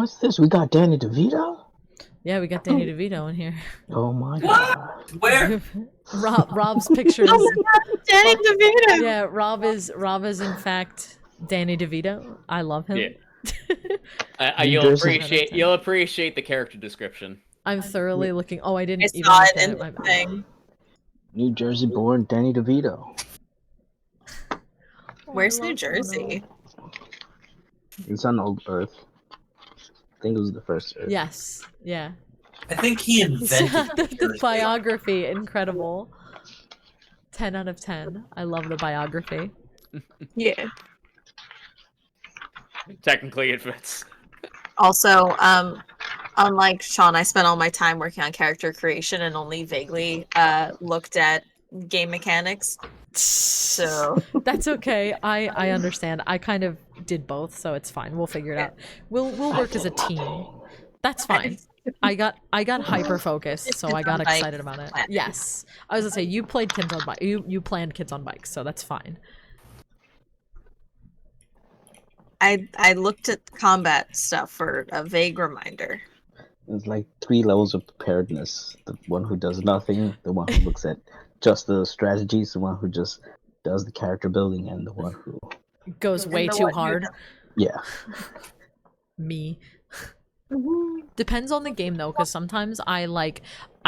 What's this? We got Danny DeVito? Yeah, we got Danny DeVito in here. Oh my god. Where? Rob's pictures. Oh my God, Danny DeVito. Yeah, Rob is in fact Danny DeVito. I love him. Yeah. New You'll Jersey. appreciate the character description. I'm thoroughly looking. Oh, I didn't I even saw look it at in it. My the bad. thing. New Jersey born Danny DeVito. Where's I New love Jersey? It's on Old Earth. I think it was the first Earth. Yes. Yeah. I think he invented the biography, incredible. 10 out of 10. I love the biography. Yeah. Technically, it fits. Also, unlike Sean, I spent all my time working on character creation and only vaguely looked at game mechanics. So That's okay. I understand. I kind of did both, so it's fine. We'll figure it out. We'll work as a team. That's fine. I got hyper focused, so I got excited about it. Yes. I was gonna say you played Kids on Bikes. You planned Kids on Bikes, so that's fine. I looked at combat stuff for a vague reminder. There's like 3 levels of preparedness. The one who does nothing, the one who looks at just the strategies, the one who just does the character building, and the one who Goes way too hard. yeah. Me. Depends on the game though, because sometimes I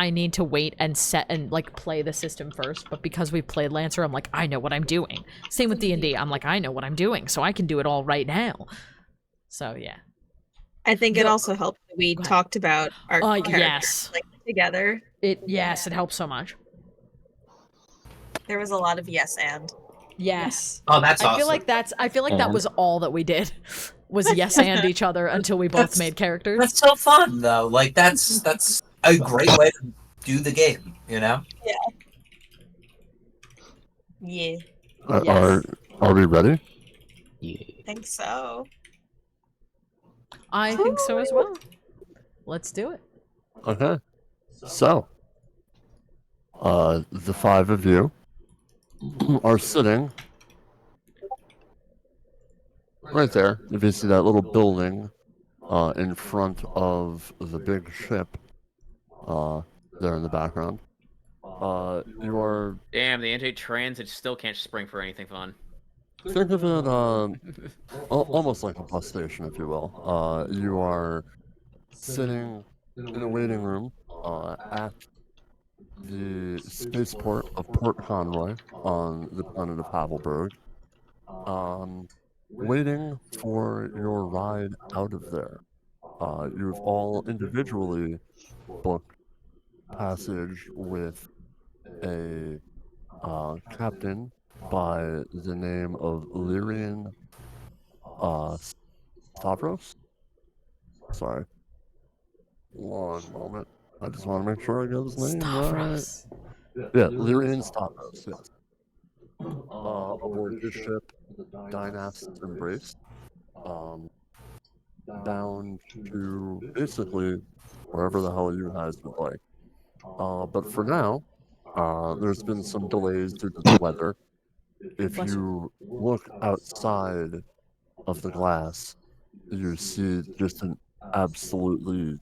need to wait and set and like play the system first, but because we played Lancer, I'm like, I know what I'm doing. Same with D&D, I'm like, I know what I'm doing, so I can do it all right now. So yeah. I think it also helped that we talked about our characters yes. like together. It helps so much. There was a lot of yes and. Yes. Oh, that's awesome. I feel like that was all that we did. Was yes and each other until we both made characters. That's so fun though. Like that's a great way to do the game, you know? Yeah. Yeah. Yes. Are we ready? Yeah. I think so. I think so as well. Let's do it. Okay. So, the 5 of you are sitting right there. If you see that little building in front of the big ship there in the background, you are... Damn, the anti-transit still can't spring for anything fun. Think of it almost like a bus station, if you will. You are sitting in a waiting room at the spaceport of Port Conroy on the planet of Havelberg, waiting for your ride out of there. You've all individually booked passage with a captain by the name of Lyrian Stavros. Sorry. One moment. I just want to make sure I get his name Stavros. right. Yeah, Lyrian Stavros, yes. Aboard his ship, Dynast's Embrace. Down to basically wherever the hell you guys would like. But for now, there's been some delays due to the weather. If you look outside of the glass, you see just an absolutely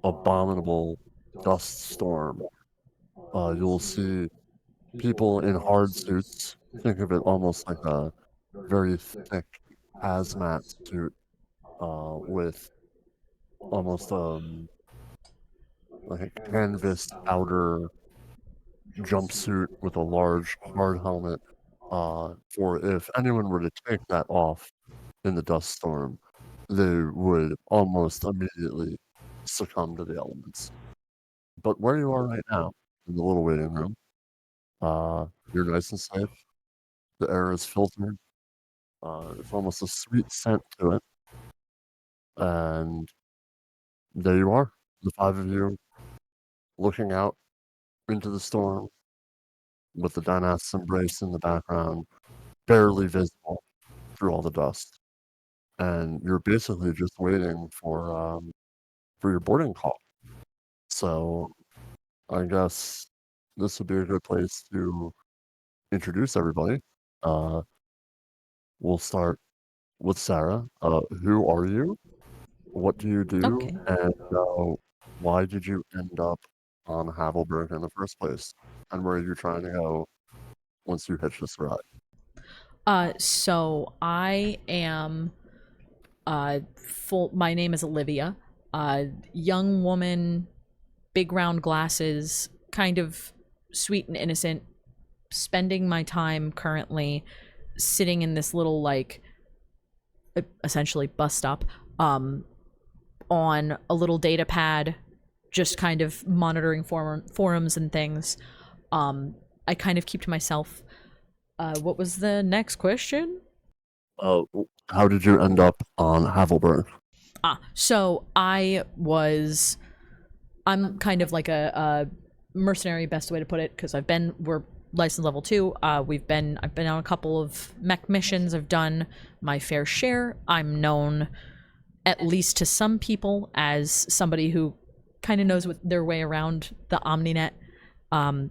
abominable dust storm. You'll see people in hard suits. Think of it almost like a very thick hazmat suit with almost like a canvas outer jumpsuit with a large hard helmet. For if anyone were to take that off in the dust storm, they would almost immediately succumb to the elements. But where you are right now, in the little waiting room, you're nice and safe. The air is filtered. It's almost a sweet scent to it. And there you are, the 5 of you, looking out into the storm with the Dynast's Embrace in the background, barely visible through all the dust. And you're basically just waiting for your boarding call. So I guess this would be a good place to introduce everybody. We'll start with Sarah. Who are you? what do you do, Okay. and why did you end up on Havelberg in the first place? And where are you trying to go once you hitch this ride? So I am my name is Olivia. Young woman, big round glasses, kind of sweet and innocent, spending my time currently sitting in this little, like, essentially bus stop, on a little data pad, just kind of monitoring forums and things. I kind of keep to myself. What was the next question? How did you end up on Havelberg? So I'm kind of like a mercenary, best way to put it, because we're license level 2. I've been on a couple of mech missions. I've done my fair share. I'm known, at least to some people, as somebody who kind of knows their way around the Omninet.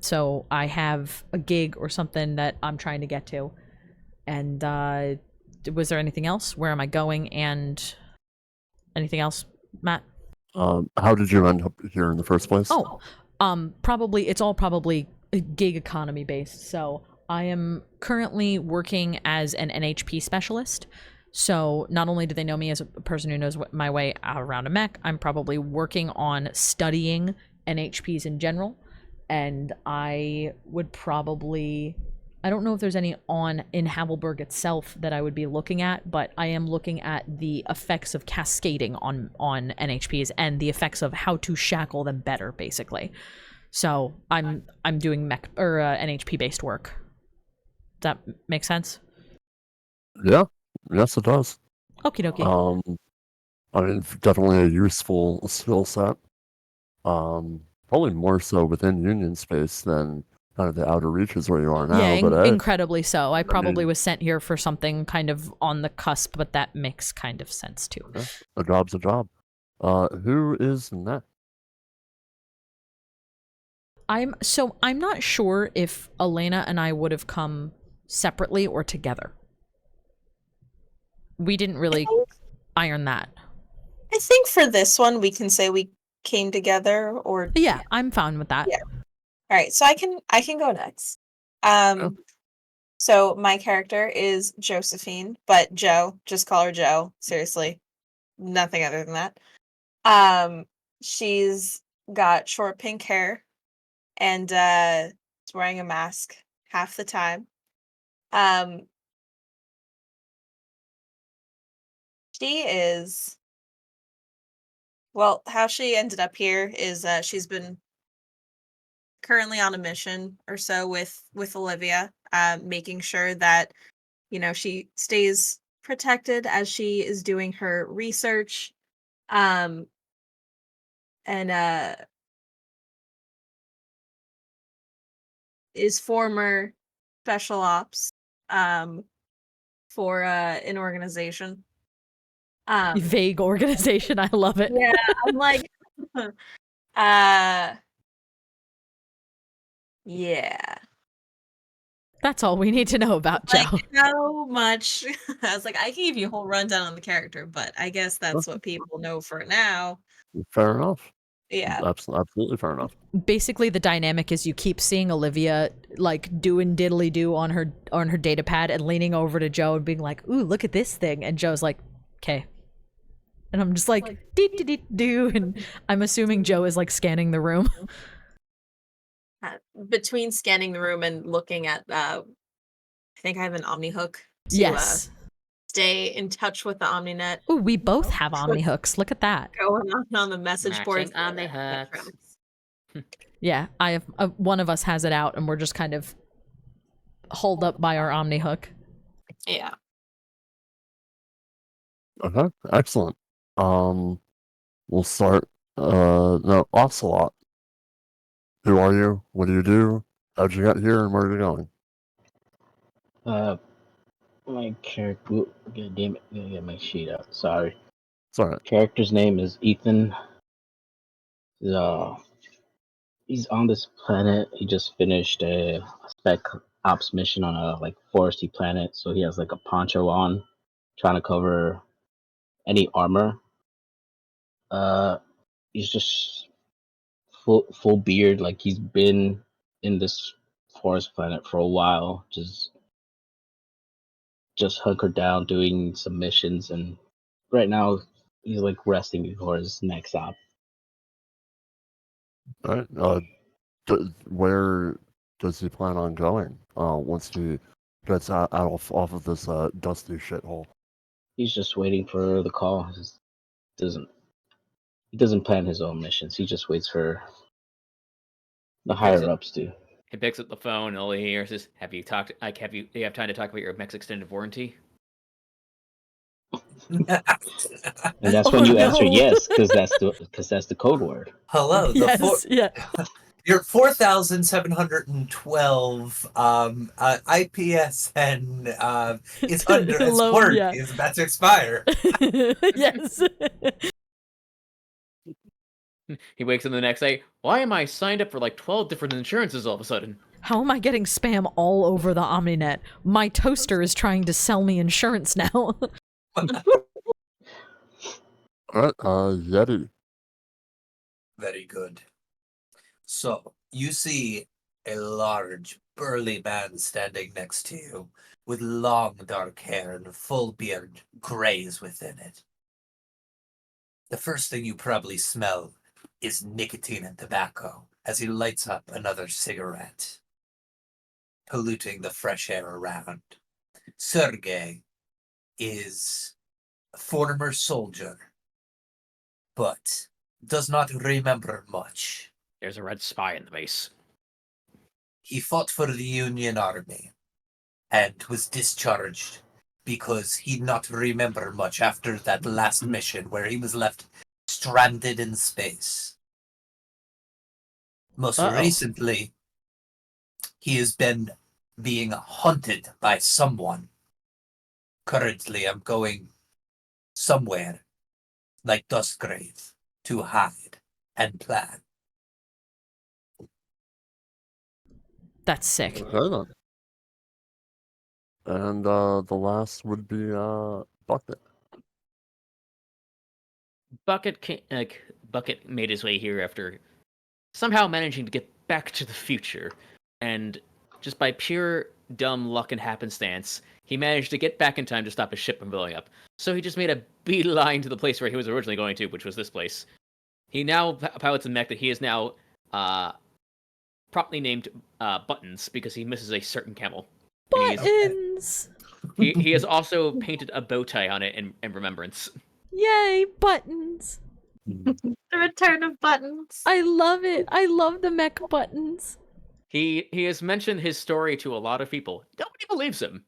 So I have a gig or something that I'm trying to get to. And was there anything else? Where am I going? And anything else, Matt? How did you end up here in the first place? It's all probably gig economy based. So I am currently working as an NHP specialist. So not only do they know me as a person who knows my way around a mech, I'm probably working on studying NHPs in general. And I would probably, I don't know if there's any in Havelberg itself that I would be looking at, but I am looking at the effects of cascading on NHPs and the effects of how to shackle them better, basically. So I'm doing mech or NHP based work. Does that make sense? Yeah, yes, it does. Okie dokie. I mean, definitely a useful skill set. Probably more so within Union space than kind of the outer reaches where you are now. Yeah, but incredibly so. I probably was sent here for something kind of on the cusp, but that makes kind of sense too. Yeah, a job's a job. Who is next? I'm not sure if Elena and I would have come separately or together. We didn't really iron that. I think for this one we can say we came together, or yeah, I'm fine with that. Yeah. All right, so I can go next. So my character is Josephine, but Joe, just call her Joe. Seriously, nothing other than that. She's got short pink hair, and is wearing a mask half the time. She is, well, how she ended up here is she's been currently on a mission or so with Olivia, making sure that, you know, she stays protected as she is doing her research, and is former special ops for an organization. Vague organization, I love it. Yeah, I'm like, yeah. That's all we need to know about Joe. Like, how much? I was like, I can give you a whole rundown on the character, but I guess that's what people know for now. Fair enough. Yeah. Absolutely fair enough. Basically, the dynamic is you keep seeing Olivia like doing diddly do on her data pad and leaning over to Joe and being like, "Ooh, look at this thing," and Joe's like, "Okay," and I'm just like, "Dee-dee-dee-doo," and I'm assuming Joe is like scanning the room. Between scanning the room and looking at, I think I have an Omni hook to Yes. stay in touch with the OmniNet. Ooh, we both have Omni hooks. Look at that. Going on the message boards. Omni hooks. Yeah, I have one of us has it out, and we're just kind of holed up by our Omni hook. Yeah. Okay, excellent. We'll start. No, Ocelot. Who are you? What do you do? How'd you get here, and where are you going? My character. God damn it! I gotta get my sheet out. Sorry. It's alright. Character's name is Ethan. He's on this planet. He just finished a spec ops mission on a like foresty planet, so he has like a poncho on, trying to cover any armor He's just full beard, like he's been in this forest planet for a while, just hunkered down doing some missions, and right now he's like resting before his next stop. All right. Where does he plan on going once he gets out off of this dusty shithole? He's just waiting for the call. He doesn't plan his own missions. He just waits for the higher ups to. He picks up the phone, and all he hears is, "Have you talked? Like, do you have time to talk about your Mex extended warranty?" And that's when you answer yes, because that's the code word. Hello. Yes, yeah. Your 4,712 IPSN is under its Loan, warranty. yeah. Is about to expire. Yes. He wakes up the next day. Why am I signed up for like 12 different insurances all of a sudden? How am I getting spam all over the Omninet? My toaster is trying to sell me insurance now. All right, Yeti. Very good. So, you see a large, burly man standing next to you, with long, dark hair and a full beard grays within it. The first thing you probably smell is nicotine and tobacco as he lights up another cigarette, polluting the fresh air around. Sergei is a former soldier, but does not remember much. There's a red spy in the base. He fought for the Union Army and was discharged because he not remember much after that last mission where he was left stranded in space. Most recently, he has been being hunted by someone. Currently, I'm going somewhere like Dustgrave to hide and plan. That's sick. Okay, then. And the last would be Bucket. Bucket made his way here after somehow managing to get back to the future, and just by pure dumb luck and happenstance, he managed to get back in time to stop his ship from blowing up. So he just made a beeline to the place where he was originally going to, which was this place. He now pilots a mech that he is now properly named Buttons, because he misses a certain camel. Buttons! He has also painted a bow tie on it in remembrance. Yay, Buttons! The return of Buttons. I love it. I love the mech Buttons. He has mentioned his story to a lot of people. Nobody believes him.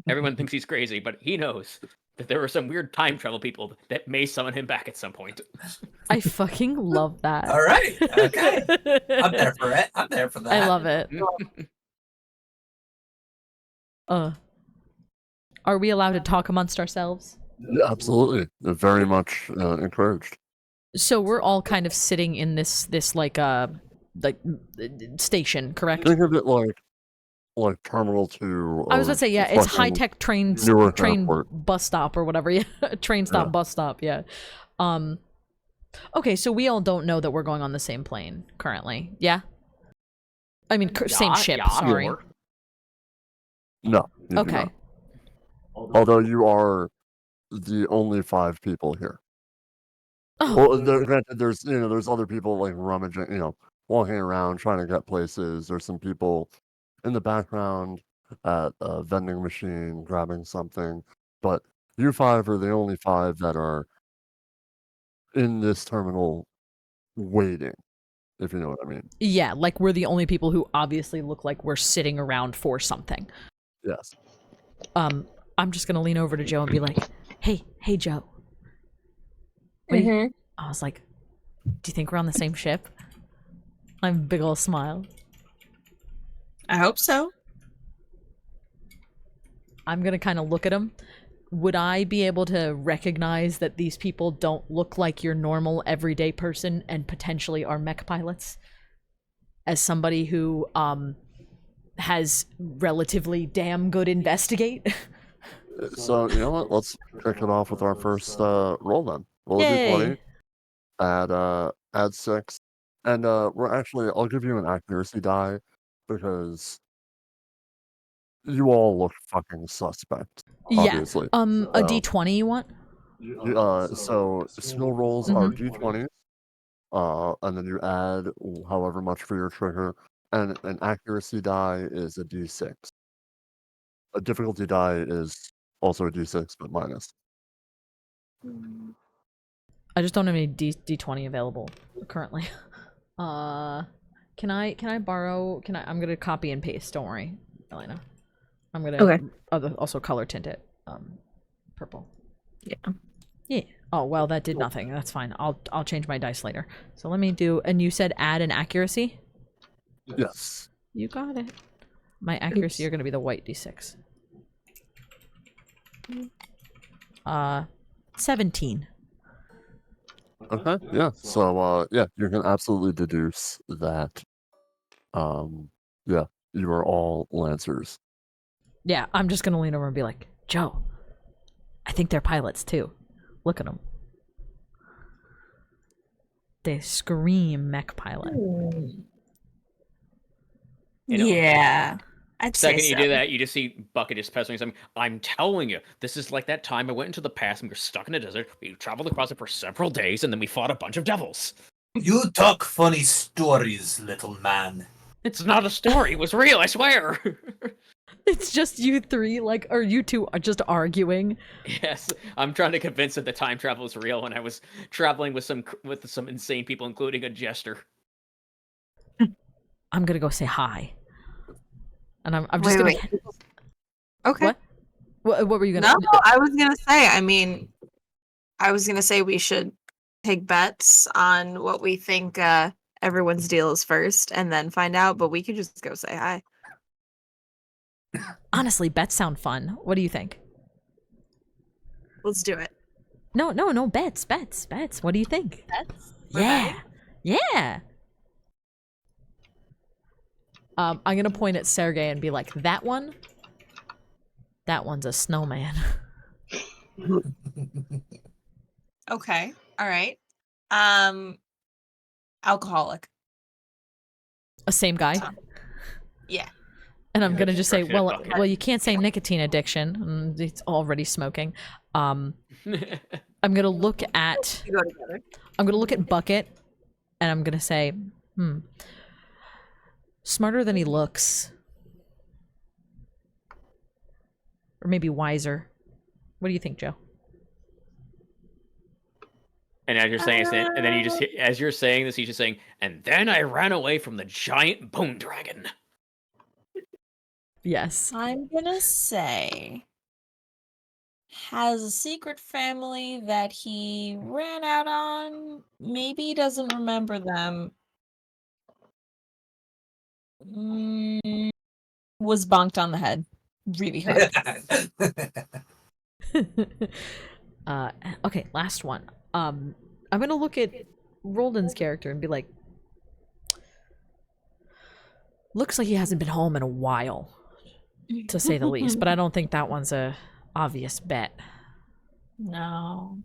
Everyone thinks he's crazy, but he knows that there are some weird time travel people that may summon him back at some point. I fucking love that. All right, okay. I'm there for it. I'm there for that. I love it. Are we allowed to talk amongst ourselves? Yeah, absolutely. They're very much encouraged. So we're all kind of sitting in this like station, correct? Think of it like Terminal 2. I was gonna say, yeah, it's high-tech train airport. bus stop or whatever. Yeah, train stop, bus stop. Yeah. Okay, so we all don't know that we're going on the same plane currently. Yeah. I mean, same ship. Sorry. No. You do Okay. not. Although you are the only 5 people here. Oh. Well, granted, there's other people like rummaging, walking around trying to get places. There's some people in the background at a vending machine grabbing something, but you 5 are the only 5 that are in this terminal waiting, if you know what I mean. Yeah, like we're the only people who obviously look like we're sitting around for something. Yes. I'm just gonna lean over to Joe and be like, hey Joe. I was like, do you think we're on the same ship? I'm a big ol' smile. I hope so. I'm gonna kind of look at him. Would I be able to recognize that these people don't look like your normal everyday person and potentially are mech pilots? As somebody who has relatively damn good investigate? So, you know what? Let's kick it off with our first roll then. Roll a Yay. d20. add 6. And I'll give you an accuracy die because you all look fucking suspect, obviously. Yeah. A D20 you want? So skill rolls are D20s, and then you add however much for your trigger, and an accuracy die is a D6. A difficulty die is also a D6, but minus. I just don't have any D20 available currently. Can I borrow? I'm gonna copy and paste. Don't worry, Elena. I'm gonna also color tint it purple. Yeah. Yeah. Oh well, that did nothing. That's fine. I'll change my dice later. So let me do. And you said add an accuracy. Yes. You got it. My accuracy are gonna be the white D6. 17. Okay. Yeah. So yeah, you can absolutely deduce that. Yeah, you are all Lancers. Yeah, I'm just gonna lean over and be like, Joe, I think they're pilots too. Look at them. They scream mech pilot. You know, Yeah. I'd say second you so. do that, you just see Bucket just pestering something. I'm telling you, this is like that time I went into the past and we were stuck in a desert. We traveled across it for several days and then we fought a bunch of devils. You talk funny stories, little man. It's not a story, it was real, I swear. It's just you three, like, or you two are just arguing. Yes, I'm trying to convince that the time travel is real when I was traveling with some insane people, including a jester. I'm gonna go say hi. And I'm just gonna. Wait. Okay. What were you gonna? No, I was gonna say. I mean, I was gonna say we should take bets on what we think everyone's deal is first, and then find out. But we could just go say hi. Honestly, bets sound fun. What do you think? Let's do it. No, bets. What do you think? Bets? Yeah, yeah. I'm gonna point at Sergey and be like, that one's a snowman. Okay. All right. Alcoholic. A same guy. Yeah. And I'm gonna just say, Perfect. well, you can't say nicotine addiction. It's already smoking. I'm gonna look at. We go together. I'm gonna look at Bucket, and I'm gonna say, smarter than he looks, or maybe wiser. What do you think, Joe? And as you're saying this, and then you just, as you're saying this, he's just saying, and then I ran away from the giant bone dragon. Yes. I'm gonna say has a secret family that he ran out on. Maybe he doesn't remember them. Was bonked on the head really hard. Okay, last one. I'm gonna look at Roldan's character and be like, looks like he hasn't been home in a while, to say the least. But I don't think that one's a obvious bet. No.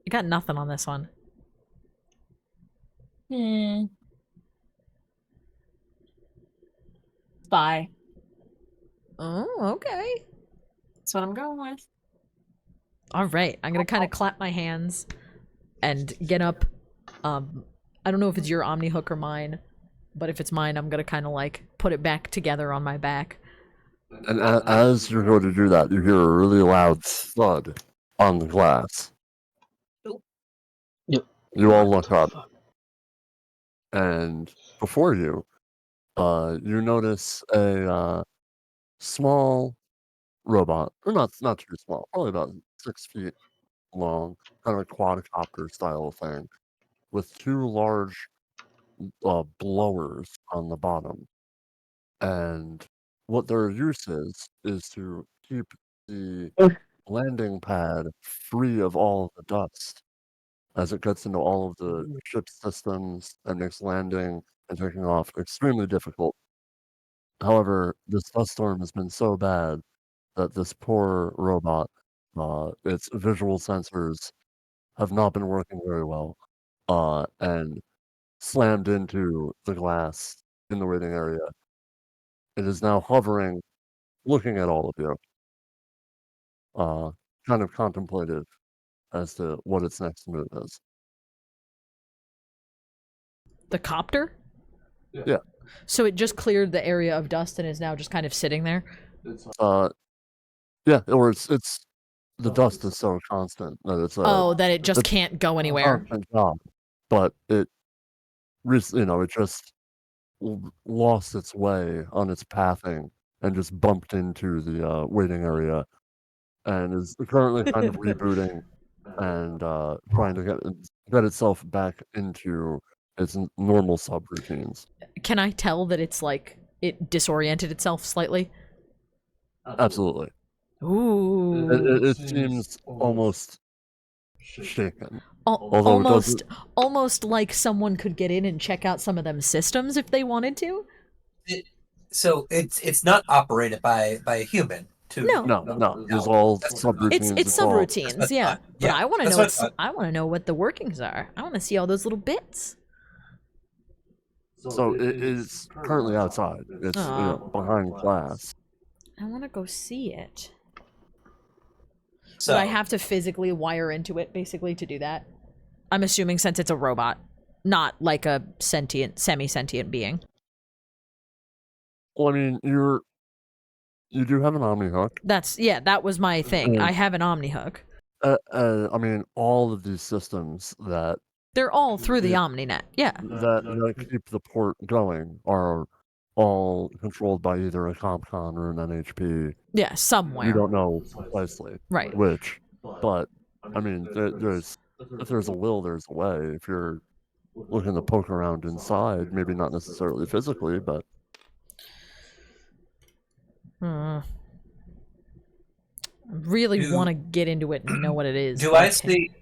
You got nothing on this one. Spy. Oh, okay. That's what I'm going with. All right, I'm gonna kind of clap my hands and get up. I don't know if it's your Omni hook or mine, but if it's mine, I'm gonna kind of like put it back together on my back. And as you're going to do that, you hear a really loud thud on the glass. Yep. You all look up, and before you, you notice a small robot, or not too small, probably about 6 feet long, kind of a quadcopter style thing, with 2 large blowers on the bottom. And what their use is to keep the landing pad free of all of the dust as it gets into all of the ship's systems and makes landing and taking off extremely difficult. However, this dust storm has been so bad that this poor robot, its visual sensors have not been working very well, and slammed into the glass in the waiting area. It is now hovering, looking at all of you, kind of contemplative as to what its next move is. The copter? Yeah. So it just cleared the area of dust and is now just kind of sitting there? Yeah, or it's the dust is so constant that it's that it just it's can't go anywhere. constant job, but it it just lost its way on its pathing and just bumped into the waiting area and is currently kind of rebooting and trying to get itself back into its normal subroutines. Can I tell that it's like it disoriented itself slightly? Absolutely. Ooh. It seems almost shaken. Although almost like someone could get in and check out some of them systems if they wanted to. So it's not operated by a human. No. There's all subroutines. It's subroutines, yeah. But I want to know. I want to know what the workings are. I want to see all those little bits. So it is currently outside. It's behind glass. I want to go see it. So But I have to physically wire into it, basically, to do that. I'm assuming since it's a robot, not like a semi-sentient being. Well, I mean, you do have an Omni hook. That was my thing. I have an Omni hook. I mean, all of these systems they're all through the OmniNet. Yeah. That keep the port going are all controlled by either a CompCon or an NHP. Yeah, somewhere. You don't know precisely right which, but I mean, if there's a will, there's a way. If you're looking to poke around inside, maybe not necessarily physically, but. I really want to get into it and know what it is. Do I see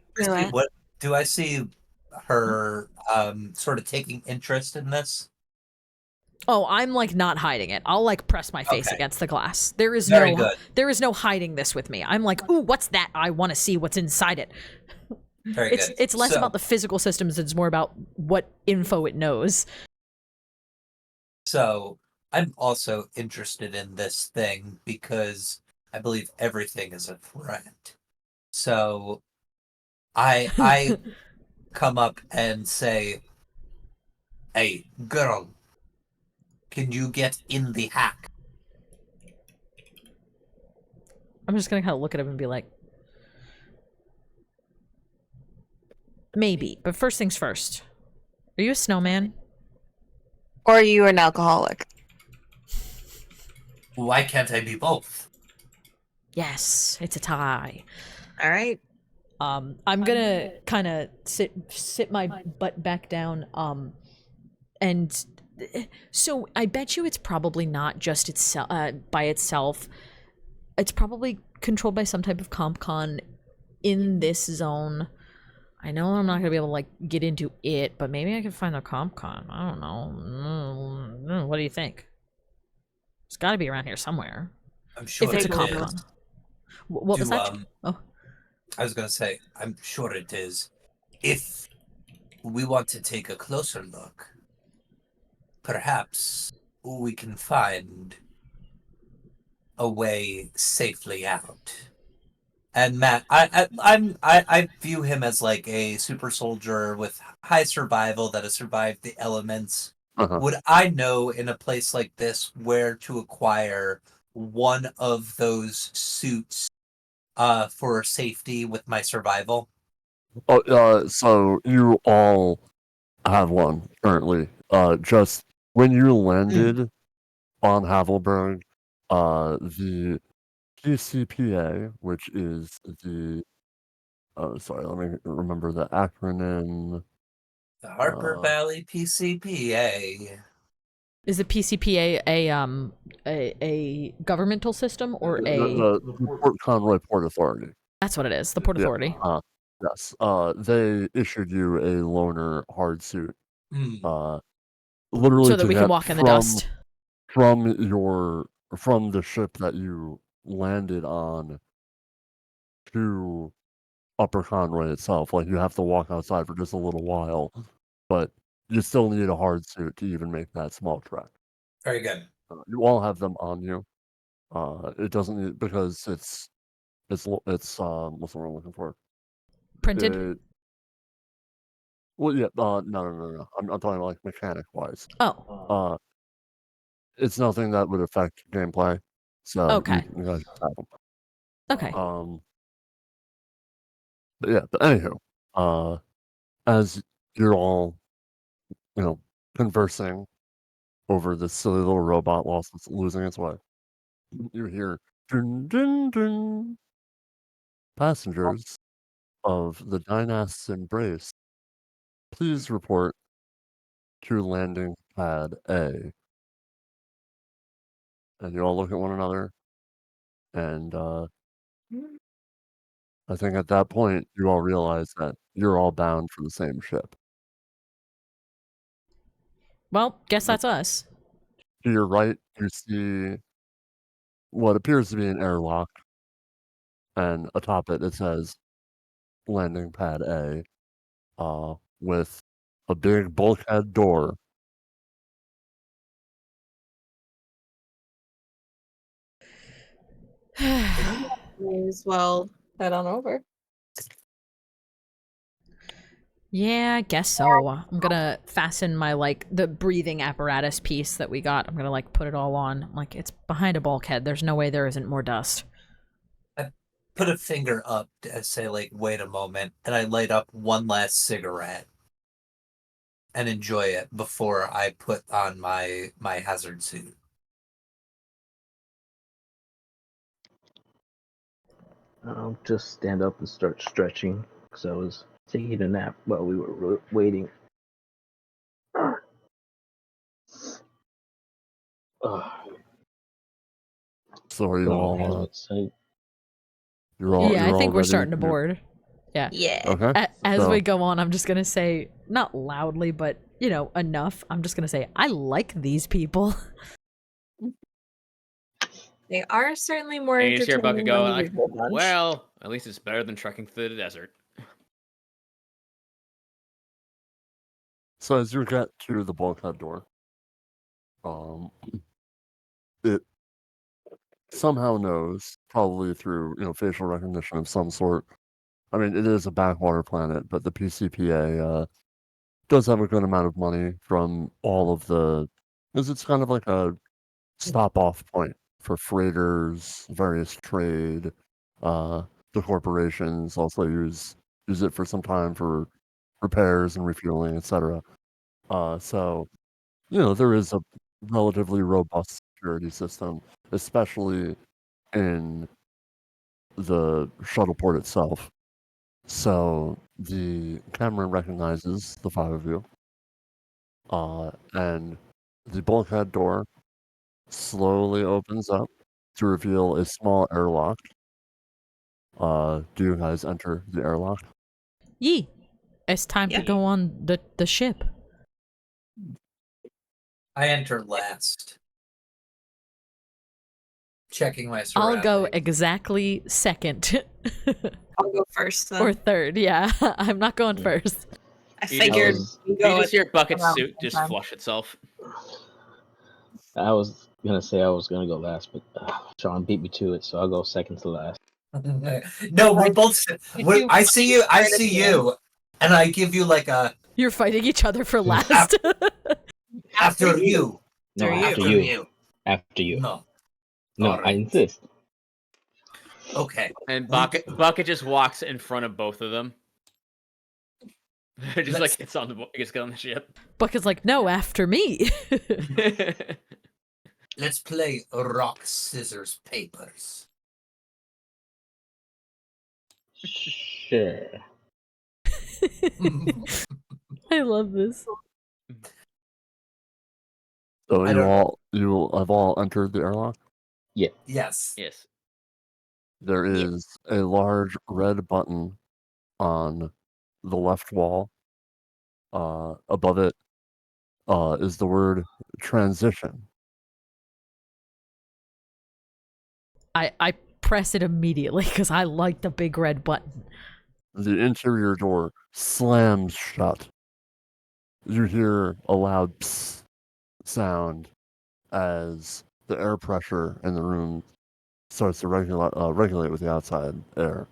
her sort of taking interest in this? Oh, I'm like not hiding it. I'll like press my face against the glass. There is no hiding this with me. I'm like, ooh, what's that? I want to see what's inside it. It's less about the physical systems, it's more about what info it knows. So I'm also interested in this thing because I believe everything is a threat. So I come up and say, "Hey, girl, can you get in the hack?" I'm just gonna kind of look at him and be like, maybe. But first things first. Are you a snowman? Or are you an alcoholic? Why can't I be both? Yes, it's a tie. All right. I'm gonna kind of sit my butt back down. And so I bet you it's probably not just by itself. It's probably controlled by some type of CompCon in this zone. I know I'm not gonna be able to like get into it, but maybe I can find the CompCon. I don't know. What do you think? It's got to be around here somewhere. I'm sure if it's a it CompCon. is. What was that? I was gonna say, I'm sure it is. If we want to take a closer look, perhaps we can find a way safely out. And Matt, I view him as like a super soldier with high survival that has survived the elements. Would I know in a place like this where to acquire one of those suits for safety with my survival? So you all have one currently. Just when you landed on Havelberg, the PCPA, which is the sorry, let me remember the acronym. The Harper Valley PCPA. Is the PCPA a governmental system or the Port Conroy Port Authority? That's what it is. The Port Authority. Yes. They issued you a loaner hard suit. Literally so that we can walk in the dust. From the ship that you landed on to Upper Conroy itself. Like, you have to walk outside for just a little while, but you still need a hard suit to even make that small trek. Very good. You all have them on you. It doesn't need, because it's what's the word I'm looking for? Printed? Well, yeah, no. I'm talking about, like, mechanic wise. Oh. It's nothing that would affect gameplay, so Okay. you guys just have them. Okay. But yeah, but anywho, as you're all, conversing over this silly little robot whilst it's losing its way, you hear dun dun dun. Passengers of the Dynast's Embrace, please report to landing pad A. And you all look at one another, and I think at that point you all realize that you're all bound for the same ship. Well, guess that's us. To your right, you see what appears to be an airlock, and atop it says landing pad A, with a big bulkhead door. May as well head on over. Yeah, I guess so. I'm gonna fasten my, the breathing apparatus piece that we got. I'm gonna, put it all on. It's behind a bulkhead. There's no way there isn't more dust. I put a finger up and say, wait a moment, and I light up one last cigarette and enjoy it before I put on my hazard suit. I'll just stand up and start stretching because I was taking a nap while we were waiting. So are you all? You're all. Yeah, you're I think all we're ready? starting to board. Yeah. Yeah. Okay. As So- we go on, I'm just gonna say, not loudly, but, enough. I'm just gonna say, I like these people. They are certainly more And you just hear Bucket entertaining go, than the like, usual bunch. well, at least it's better than trekking through the desert. So as you get to the bulkhead door, it somehow knows, probably through facial recognition of some sort. I mean, it is a backwater planet, but the PCPA does have a good amount of money from all of the, because it's kind of like a stop-off point for freighters, various trade. The corporations also use it for some time for repairs and refueling, etc. So there is a relatively robust security system, especially in the shuttle port itself. So the camera recognizes the five of you, and the bulkhead door slowly opens up to reveal a small airlock. Do you guys enter the airlock? Yee. It's time to go on the ship. I enter last. Checking my I'll surroundings. go exactly second. I'll go first then. Or third, yeah. I'm not going first. I You figured just- you You go just hear Bucket's around suit just sometime. flush itself. I was gonna say I was gonna go last, but Sean beat me to it, so I'll go second to last. No, we're both. I see you. I Right at see the you, and I give you a You're fighting each other for last. after you. No, After after you. After you. No. No, Alright. I insist. Okay. And Bucket just walks in front of both of them. Just Let's- gets on the ship. Bucket's like, no, after me. Let's play rock, scissors, papers. Sure. I love this. So I you don't- have all entered the airlock? Yes. Yes. There is a large red button on the left wall. Above it is the word transition. I press it immediately because I like the big red button. the interior door slams shut. You hear a loud psst sound as the air pressure in the room starts to regulate with the outside air.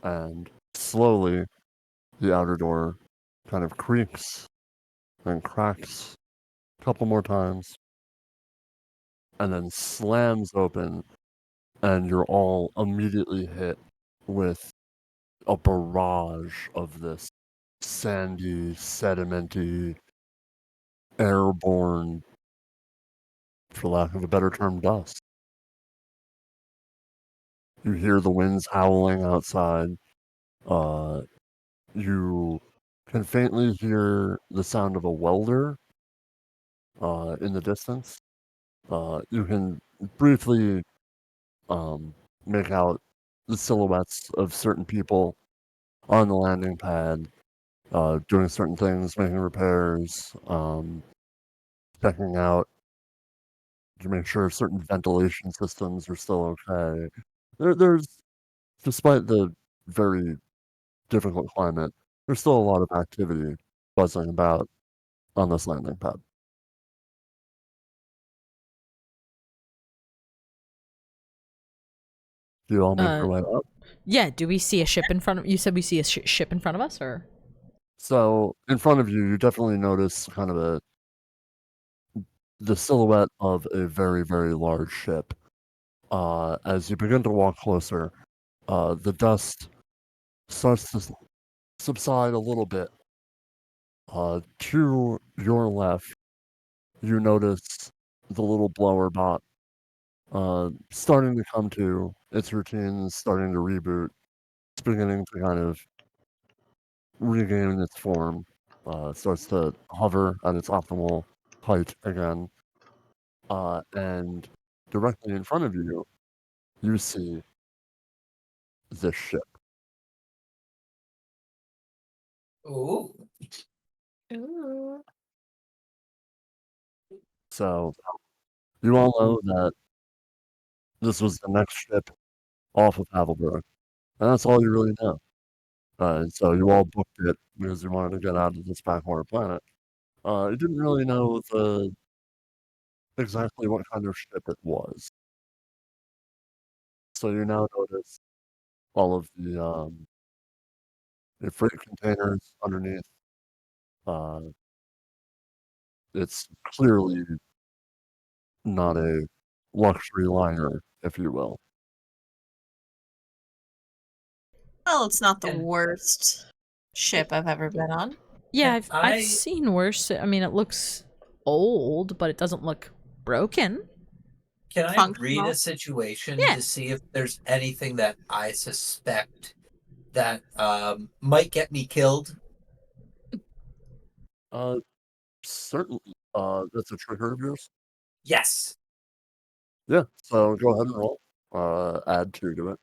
And slowly, the outer door kind of creaks and cracks a couple more times, and then slams open, and you're all immediately hit with a barrage of this sandy, sedimenty, airborne, for lack of a better term, dust. You hear the winds howling outside. You can faintly hear the sound of a welder in the distance. You can briefly make out the silhouettes of certain people on the landing pad, doing certain things, making repairs, checking out to make sure certain ventilation systems are still okay. There's, despite the very difficult climate, there's still a lot of activity buzzing about on this landing pad. Do you all make your way up? Yeah, do we see a ship in front of you? Said we see a ship in front of us, or? So, in front of you, you definitely notice kind of the silhouette of a very, very large ship. As you begin to walk closer, the dust starts to subside a little bit. To your left, you notice the little blower bot starting to come to its routines, starting to reboot. It's beginning to kind of regain its form. Starts to hover at its optimal height again. And directly in front of you, you see this ship. Ooh. Ooh. So you all know that this was the next ship off of Havelbrook. And that's all you really know. And so you all booked it because you wanted to get out of this backwater planet. You didn't really know exactly what kind of ship it was. So you now notice all of the freight containers underneath. It's clearly not a luxury liner, if you will. Well, it's not the And- worst ship I've ever been on. Yeah, And I've seen worse. I mean, it looks old, but it doesn't look broken. Can I read Functional. a situation Yeah. to see if there's anything that I suspect that might get me killed? Certainly. That's a trigger of yours? Yes. Yeah, so go ahead and roll. Add 2 to it.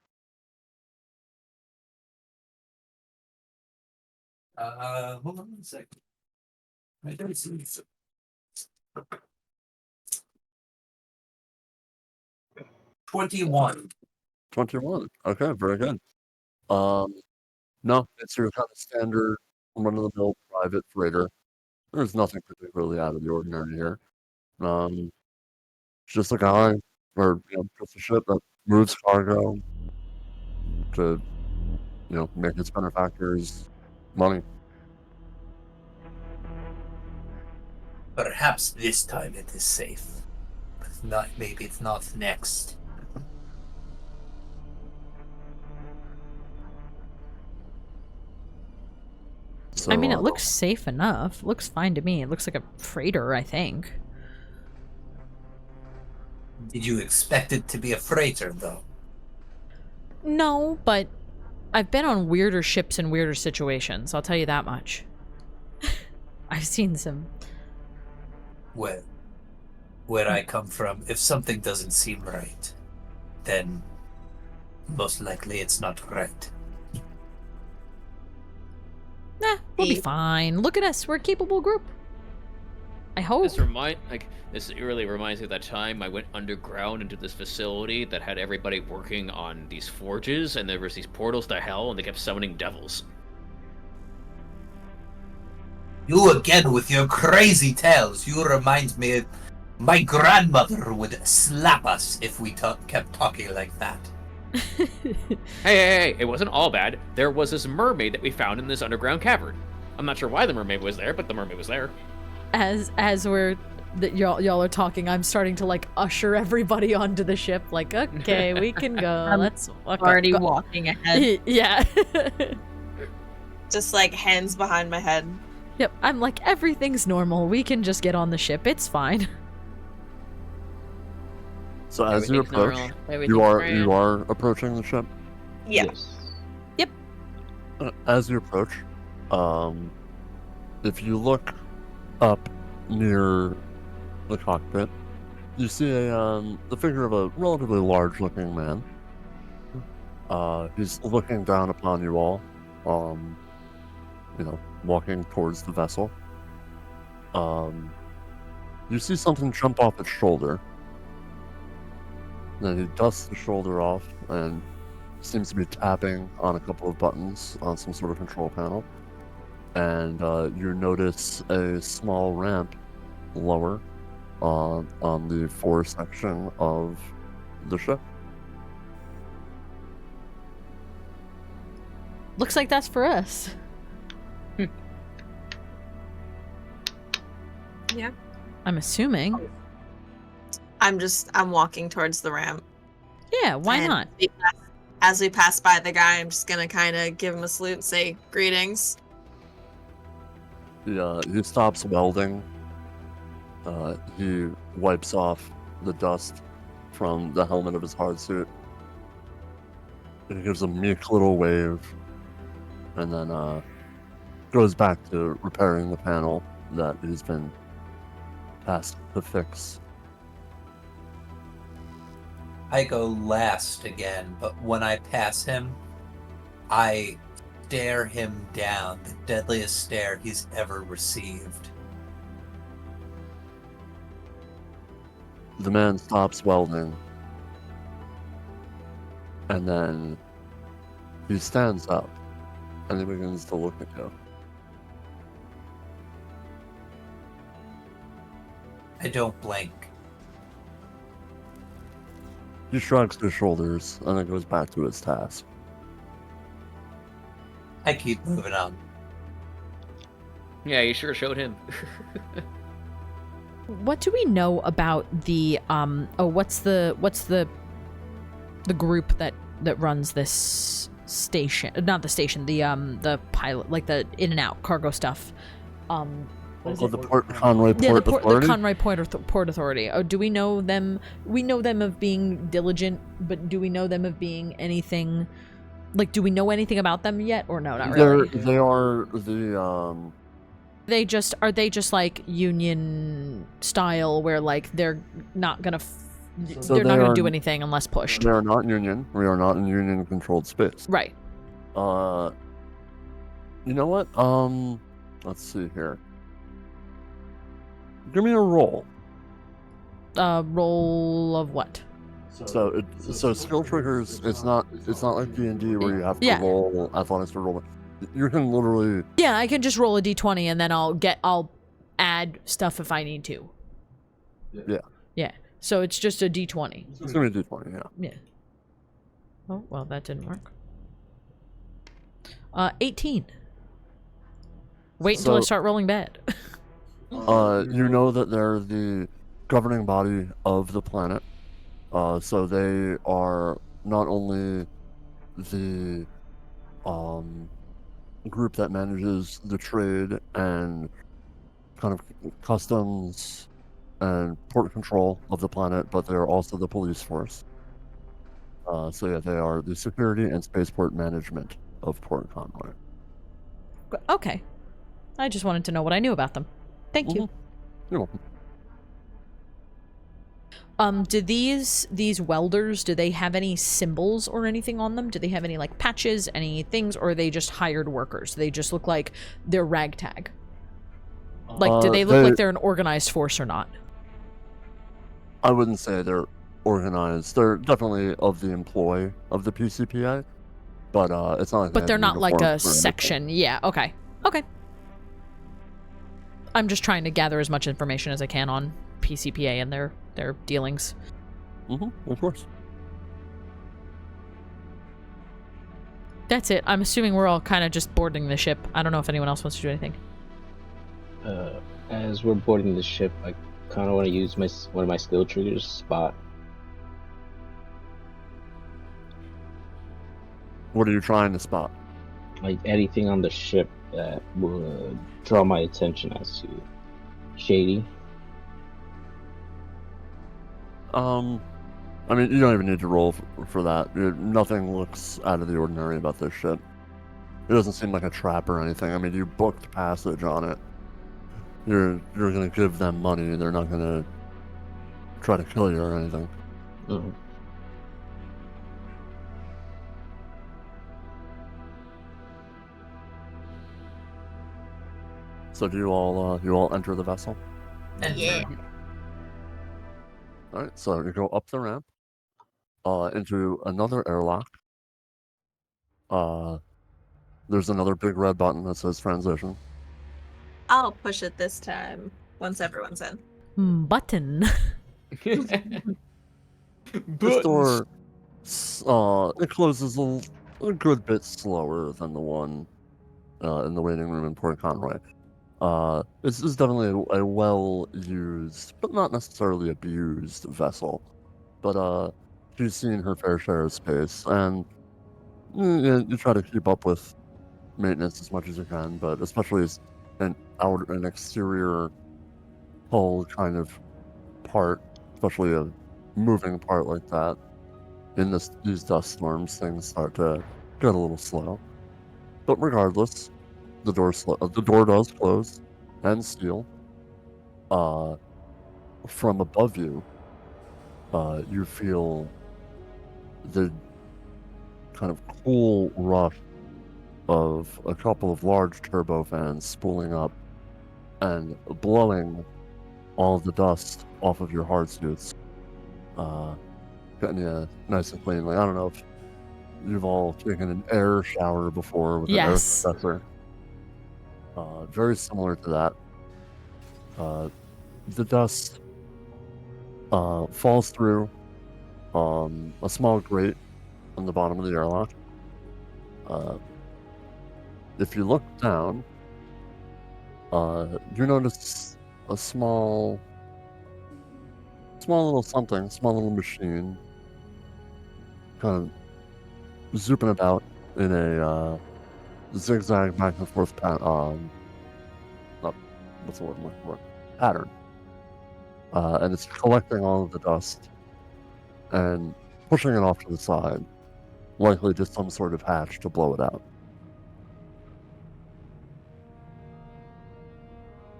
Hold on one second. I don't see it. 21. 21. Okay, very good. No, it's your kind of standard run-of-the-mill private freighter. There's nothing particularly out of the ordinary here. It's just a guy, or just a ship that moves cargo to, make its benefactors money. Perhaps this time it is safe. But not maybe it's not next. So, I mean, it looks safe enough. Looks fine to me. It looks like a freighter, I think. Did you expect it to be a freighter though? No, but I've been on weirder ships in weirder situations. I'll tell you that much. I've seen some. Well, where I come from, if something doesn't seem right, then most likely it's not right. Nah, we'll be fine. Look at us. We're a capable group. I hope. This really reminds me of that time I went underground into this facility that had everybody working on these forges, and there was these portals to hell, and they kept summoning devils. You again with your crazy tales. You remind me of my grandmother would slap us if we kept talking like that. Hey, it wasn't all bad. There was this mermaid that we found in this underground cavern. I'm not sure why the mermaid was there, but the mermaid was there. As y'all are talking, I'm starting to like usher everybody onto the ship. Like, okay, we can go. Let's Already walking ahead. Yeah. Just like hands behind my head. Yep. I'm like, everything's normal. We can just get on the ship. It's fine. So as you Everything's approach, normal. you Everything's are approaching the ship. Yeah. Yes. As you approach, if you look up near the cockpit, you see the figure of a relatively large-looking man. He's looking down upon you all, walking towards the vessel. You see something jump off its shoulder. Then he dusts the shoulder off and seems to be tapping on a couple of buttons on some sort of control panel. And you notice a small ramp lower on the fore section of the ship. Looks like that's for us. Yeah. I'm assuming. I'm walking towards the ramp. Yeah, why And not? As we pass by the guy, I'm just gonna kind of give him a salute and say greetings. He stops welding. He wipes off the dust from the helmet of his hard suit. He gives a meek little wave, and then goes back to repairing the panel that he's been tasked to fix. I go last again, but when I pass him, I stare him down, the deadliest stare he's ever received. The man stops welding, and then he stands up, and he begins to look at you. I don't blink. He shrugs his shoulders, and then goes back to his task. I keep moving on. Yeah, you sure showed him. What do we know about the what's the group that runs this station? Not the station, the pilot, like the in and out cargo stuff. What is it? The Conway Port Authority? The Conway Port Authority. Oh, do we know them? We know them of being diligent, but do we know them of being anything? Like, do we know anything about them yet, or no? Not really. They are the Are they just like union style, where like they're not gonna do anything unless pushed? They are not union. We are not in union-controlled space. Right. You know what? Let's see here. Give me a roll. Roll of what? So skill triggers. It's not like D&D where you have to roll athletics to roll it. You can literally. Yeah, I can just roll a d20 and then I'll add stuff if I need to. Yeah. Yeah. So it's just a d20. It's gonna be a D20. Yeah. Yeah. Oh well, that didn't work. 18. Wait until I start rolling bad. You know that they're the governing body of the planet. So they are not only the group that manages the trade and kind of customs and port control of the planet, but they're also the police force. So yeah, they are the security and spaceport management of Port Conway. Okay. I just wanted to know what I knew about them. Thank you. You're welcome. Do these welders, do they have any symbols or anything on them? Do they have any like patches, any things, or are they just hired workers? They just look like they're ragtag. Like, do they look like they're an organized force or not? I wouldn't say they're organized. They're definitely of the employ of the PCPA, but it's not like But they're not like a uniforms or anything. section. Yeah, okay. Okay. I'm just trying to gather as much information as I can on PCPA and their dealings. Of course. That's it. I'm assuming we're all kind of just boarding the ship. I don't know if anyone else wants to do anything. As we're boarding the ship, I kind of want to use one of my skill triggers, spot. What are you trying to spot? Like anything on the ship that would draw my attention as to shady. I mean, you don't even need to roll for that. Nothing looks out of the ordinary about this ship. It doesn't seem like a trap or anything. I mean, you booked passage on it. You're gonna give them money. They're not gonna try to kill you or anything. Mhm. So do you all enter the vessel? Yeah. All right. So you go up the ramp, into another airlock. There's another big red button that says transition. I'll push it this time once everyone's in. Button. This door, it closes a good bit slower than the one in the waiting room in Port Conroy. This is definitely a well-used, but not necessarily abused vessel. But she's seen her fair share of space, and you try to keep up with maintenance as much as you can, but especially as an exterior hull kind of part, especially a moving part like that. In these dust storms, things start to get a little slow. But regardless, the door does close and seal. From above you, you feel the kind of cool rush of a couple of large turbofans spooling up and blowing all of the dust off of your hard suits. Getting you nice and clean. Like, I don't know if you've all taken an air shower before with an air Yes. compressor. Very similar to that. The dust falls through a small grate on the bottom of the airlock. If you look down, you notice a small little something, small little machine, kind of zooping about in a zigzag back and forth what's the word I'm looking for? Pattern. And it's collecting all of the dust and pushing it off to the side, likely just some sort of hatch to blow it out.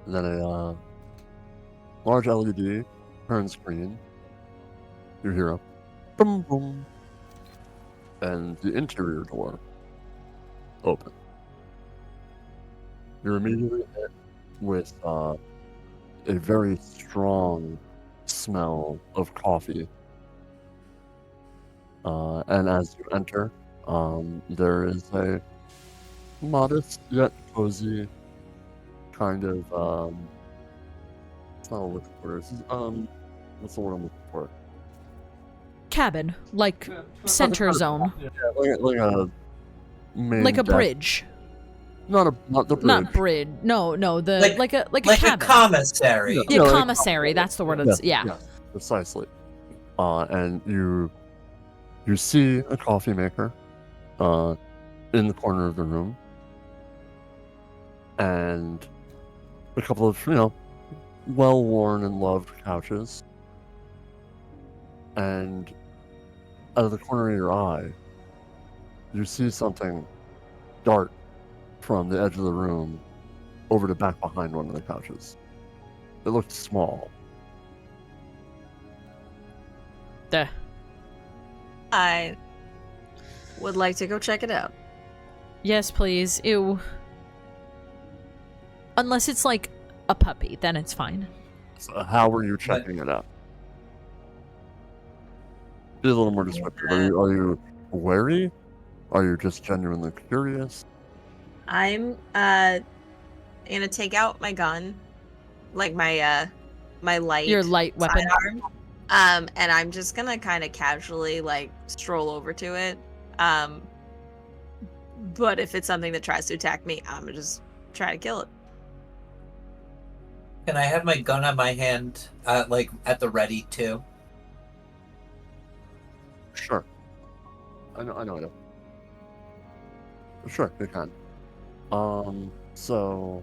And then a large LED turns green. You hear a boom boom, and the interior door open. You're immediately hit with a very strong smell of coffee. And as you enter, there is a modest yet cozy kind of it's not a living quarters. What's the word I'm looking for? Cabin. Like, center zone. Yeah, like a main Like a deck. bridge. Not the bridge. Not bridge. No, like a Like a cabin. commissary. Yeah. Yeah, like a commissary. That's the word. It's, yeah. Precisely. And you see a coffee maker in the corner of the room, and a couple of well-worn and loved couches, and out of the corner of your eye, you see something dart from the edge of the room over to back behind one of the couches. It looked small. Duh. I would like to go check it out. Yes, please. Ew. Unless it's like a puppy, then it's fine. So how are you checking it out? Be a little more descriptive. Are you wary? Are you just genuinely curious? I'm gonna take out my gun, like my my light Your light weapon. sidearm. And I'm just gonna kind of casually like stroll over to it. But if it's something that tries to attack me, I'm gonna just try to kill it. Can I have my gun on my hand, like at the ready too? Sure. I know. Sure, you can. So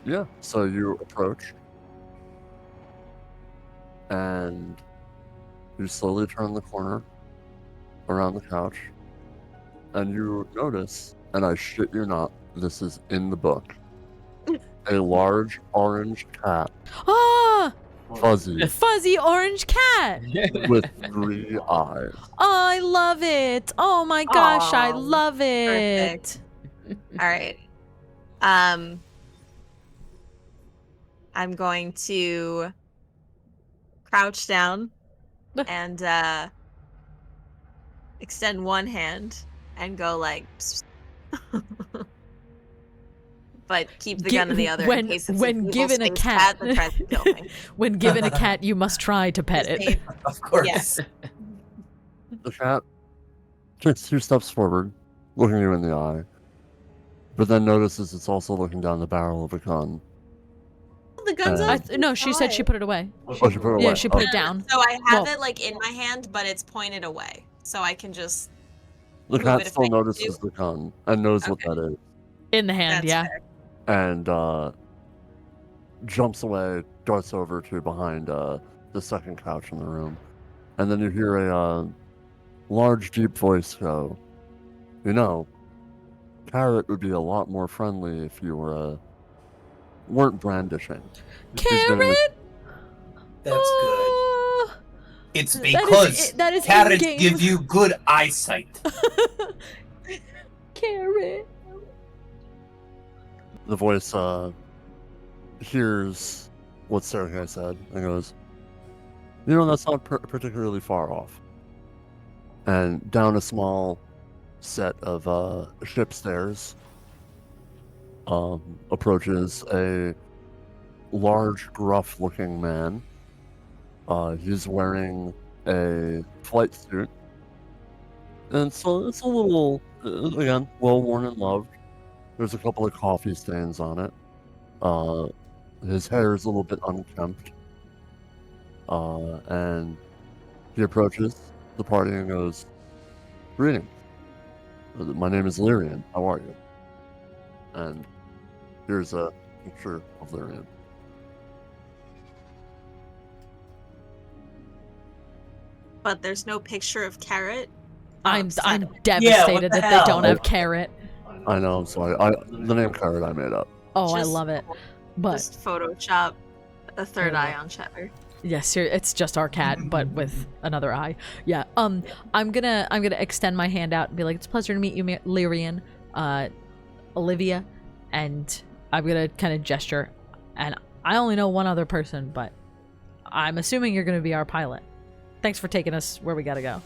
yeah, so you approach and you slowly turn the corner around the couch and you notice, and I shit you not, this is in the book, a large orange cat, Fuzzy orange cat. with 3 eyes. Oh, I love it. Oh my gosh, I Aw, love it. perfect. All right. I'm going to crouch down and extend one hand and go like but keep the gun in the other in case it's when an evil given a Sphinx cat that tries to kill me. when given a cat, you must try to pet Just it. say- Of course. Yes. The cat takes 2 steps forward, looking you in the eye, but then notices it's also looking down the barrel of a gun. The gun's I up. No, she said she put it away. Oh, she put it Yeah, away. she put Oh, it down. So I have Well- it like in my hand, but it's pointed away. So I can just The move cat it if still I notices do. the gun and knows Okay. what that is, In the hand, That's yeah. fair. and jumps away, darts over to behind the second couch in the room, and then you hear a large, deep voice go, "You know, Carrot would be a lot more friendly if you weren't brandishing." She's been in the- Carrot. That's good. Oh, It's that because that is carrots in-game. give you good eyesight. Carrot. The voice hears what Sergei said and goes, "You know, that's not particularly far off." And down a small set of ship stairs approaches a large, gruff-looking man. He's wearing a flight suit, and so it's a little, again, well-worn and loved. There's a couple of coffee stains on it. His hair is a little bit unkempt. And he approaches the party and goes, "Greetings. My name is Lyrian. How are you?" And here's a picture of Lyrian. But there's no picture of Carrot. I'm what devastated the that they don't hell? have Carrot. I know, I'm sorry. The name Carrot I made up. Oh, I Just- love it. But Just Photoshop a third Yeah. eye on Cheddar. yes, it's just our cat, but with another eye. Yeah. I'm gonna extend my hand out and be like, "It's a pleasure to meet you, Lyrian, Olivia," and I'm gonna kind of gesture. And I only know one other person, but I'm assuming you're gonna be our pilot. Thanks for taking us where we gotta go.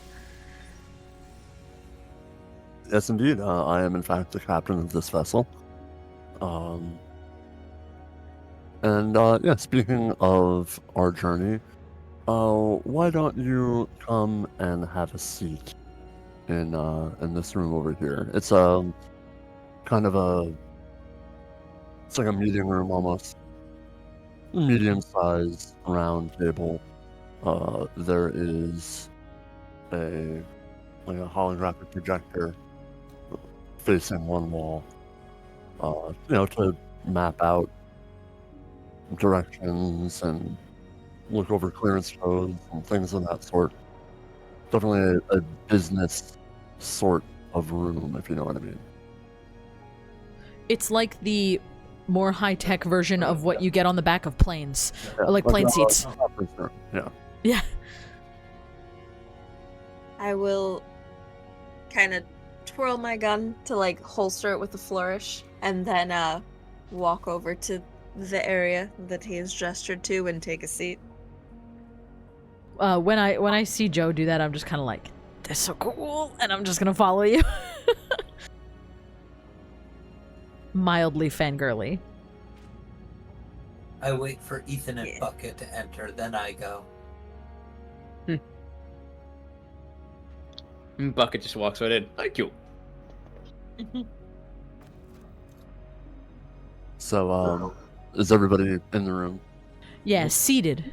Yes, indeed. I am, in fact, the captain of this vessel. Yeah, speaking of our journey, why don't you come and have a seat in this room over here? It's kind of it's like a meeting room almost, medium-sized round table. There is a holographic projector facing one wall, to map out directions and look over clearance codes and things of that sort. Definitely a business sort of room, if you know what I mean. It's like the more high-tech version of what you get on the back of planes. Yeah, Like plane a seats. conference room, yeah. Yeah. I will kind of twirl my gun to like holster it with a flourish and then walk over to the area that he has gestured to and take a seat. When I see Joe do that, I'm just kind of like, "That's so cool," and I'm just gonna follow you. Mildly fangirly. I wait for Ethan and Bucket to enter, then I go. Bucket just walks right in. Thank you. So, is everybody in the room? Yeah, seated.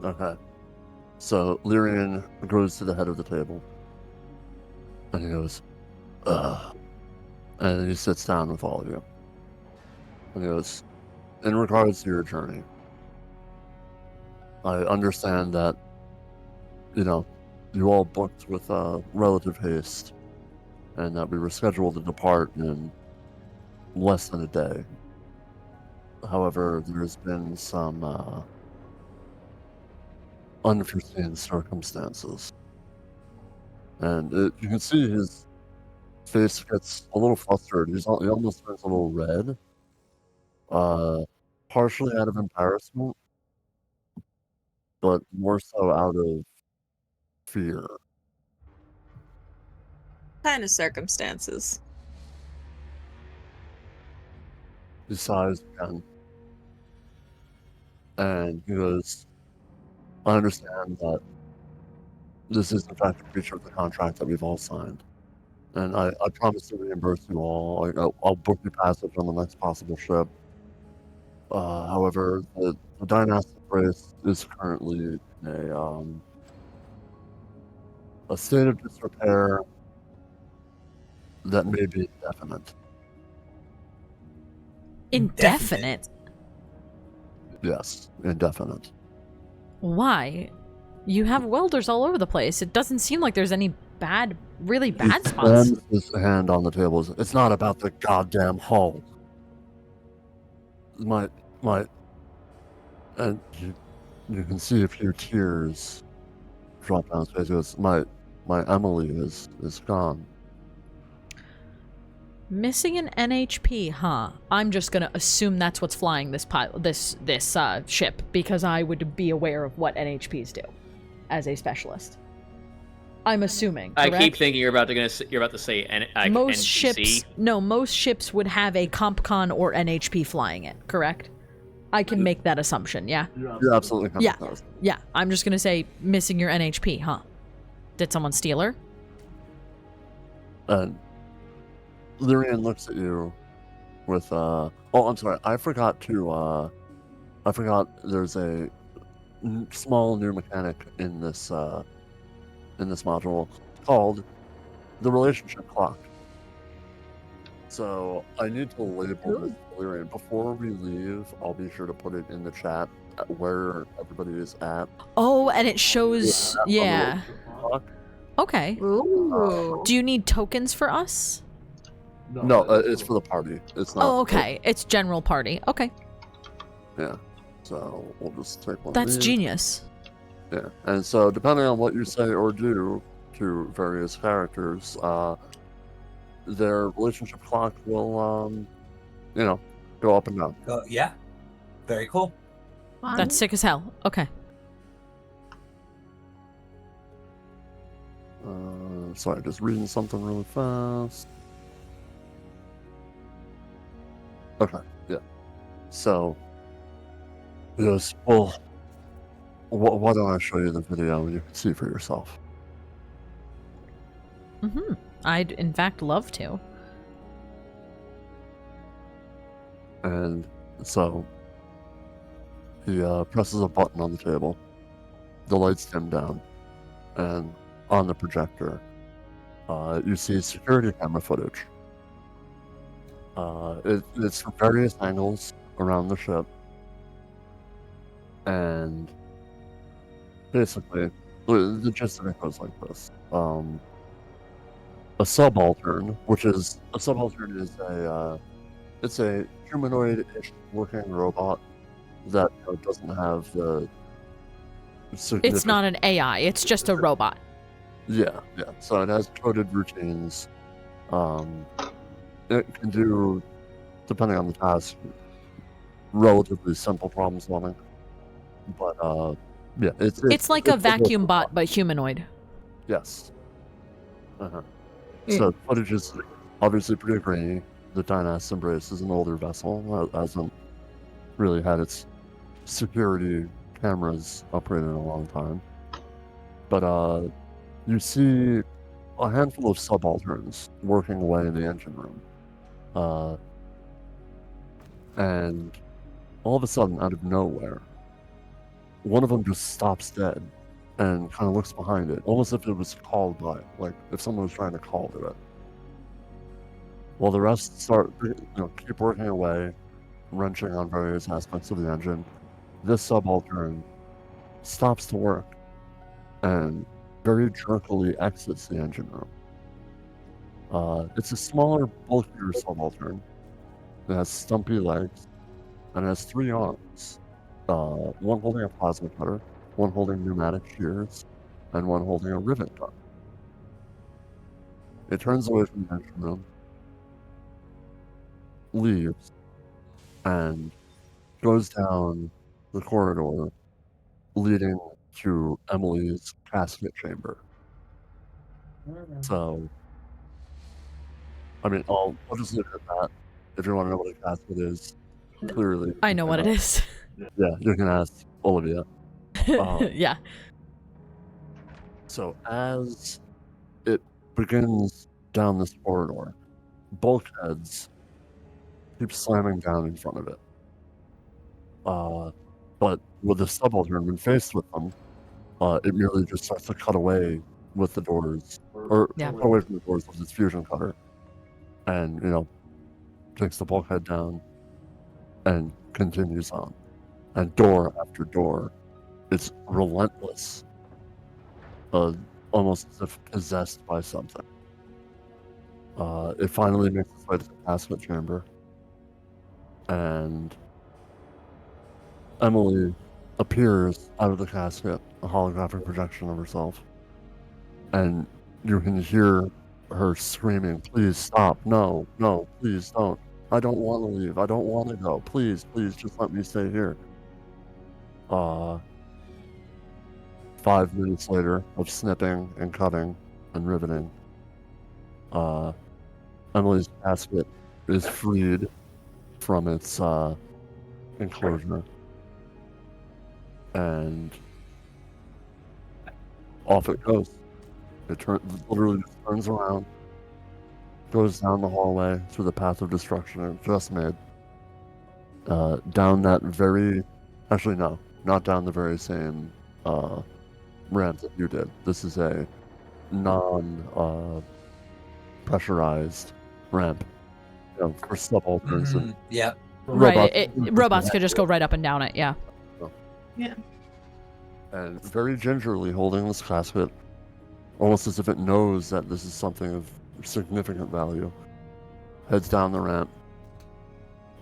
Okay. So Lyrian goes to the head of the table, and he goes, "Ugh," and he sits down with all of you. And he goes, "In regards to your journey, I understand that, you all booked with relative haste, and that we were scheduled to depart in less than a day. However, there's been some unforeseen circumstances. And you can see his face gets a little flustered. He almost turns a little red. Partially out of embarrassment, but more so out of fear. Kind of circumstances. He sighs again. And he goes, "I understand that this is in fact a breach of the contract that we've all signed. And I promise to reimburse you all. I'll book you passage on the next possible ship. However, the dynastic race is currently in a state of disrepair that may be indefinite." Indefinite? Yes, indefinite. Why? You have welders all over the place. It doesn't seem like there's any really bad He spots. slams his hand on the table. It's not about the goddamn hull. My, and you can see a few tears drop down his face. He goes, my Emily is gone. Missing an NHP, huh? I'm just gonna assume that's what's flying this ship, because I would be aware of what NHPs do as a specialist. I'm assuming. Correct? I keep thinking you're about to say most NPC. ships. No, most ships would have a CompCon or NHP flying it. Correct? I can make that assumption. Yeah. You're absolutely correct. Yeah. I'm just gonna say missing your NHP, huh? Did someone steal her? And Lyrian looks at you with oh, I'm sorry. I forgot there's a small new mechanic in this module called the relationship clock. So I need to label this Lyrian. Before we leave, I'll be sure to put it in the chat where everybody is at. Oh, and it shows. Yeah. Okay. Ooh. Do you need tokens for us? No, it's for the party. It's not. Oh, okay. It's general party. Okay. Yeah. So we'll just take one. That's of these. genius. Yeah, and so depending on what you say or do to various characters, their relationship clock will, go up and down. Yeah. Very cool. That's sick as hell. Okay. Sorry, just reading something really fast. Okay, yeah. So, he goes, well, why don't I show you the video and you can see for yourself? Mm-hmm. I'd, in fact, love to. And so, he presses a button on the table. The lights dim down. And on the projector, you see security camera footage. It's from various angles around the ship. And basically, the gist of it goes like this. A subaltern, it's a humanoid-ish looking robot that doesn't have the It's not an AI, it's just a robot. Yeah. So it has coded routines. It can do depending on the task, relatively simple problem solving. But yeah, It's like a it's vacuum bot, but humanoid. Yes. So footage is obviously pretty grainy. The Dynas Embrace is an older vessel that hasn't really had its security cameras operated in a long time. But you see a handful of subalterns working away in the engine room. And all of a sudden, out of nowhere, one of them just stops dead and kind of looks behind it, almost if it was called by it, like if someone was trying to call to it. While the rest start, keep working away, wrenching on various aspects of the engine, this subaltern stops to work and very jerkily exits the engine room. It's a smaller, bulkier subaltern. It has stumpy legs and it has 3 arms. One holding a plasma cutter, one holding pneumatic shears, and one holding a rivet gun. It turns away from the engine room, leaves, and goes down the corridor leading to Emily's casket chamber. So, I mean, I'll just leave it at that. If you want to know what a casket is, clearly. I know what it is. Yeah, you can ask Olivia. Yeah. So as it begins down this corridor, bulkheads keep slamming down in front of it. But with the subaltern, when faced with them, it merely just starts to cut away with the doors, or Yeah. cut away from the doors with its fusion cutter, and takes the bulkhead down and continues on. And door after door, it's relentless, almost as if possessed by something. It finally makes its way to the casket chamber, and Emily appears out of the casket, a holographic projection of herself, and you can hear her screaming, "Please stop, no, please don't. I don't want to leave, I don't want to go, please, just let me stay here." 5 minutes later of snipping and cutting and riveting, Emily's casket is freed from its enclosure, and off it goes. It literally just turns around, goes down the hallway through the path of destruction it just made, down that very, actually no, not down the very same ramp that you did. This is a non-pressurized ramp, for subalterns. And Yeah. Right. Robots could just go right up and down it. Yeah. Yeah. And very gingerly holding this casket, almost as if it knows that this is something of significant value, heads down the ramp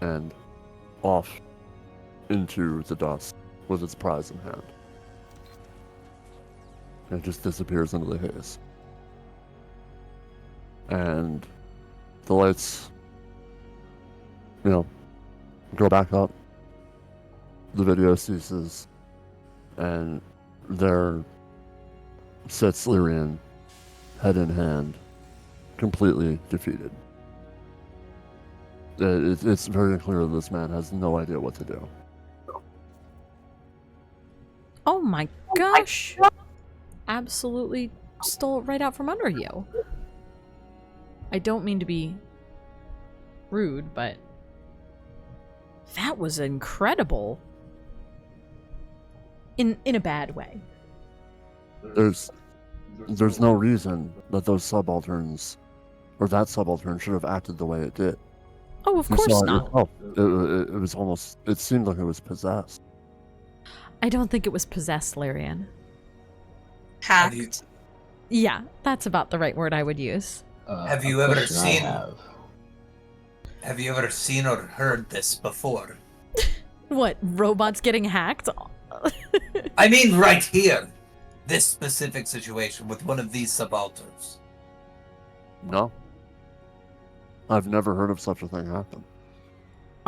and off into the dust with its prize in hand. And it just disappears into the haze. And the lights, go back up. The video ceases. And there sits Lyrian, head in hand, completely defeated. It's very clear that this man has no idea what to do. Oh my gosh. Absolutely stole it right out from under you. I don't mean to be rude, but that was incredible. In a bad way. There's no reason that those subalterns, or that subaltern, should have acted the way it did. Oh, of You course saw it not. yourself. It was almost, it seemed like it was possessed. I don't think it was possessed, Lyrian. Hacked. Yeah, that's about the right word I would use. Have you ever seen? Have you ever seen or heard this before? What, robots getting hacked? I mean, right here, this specific situation with one of these subalterns. No. I've never heard of such a thing happen.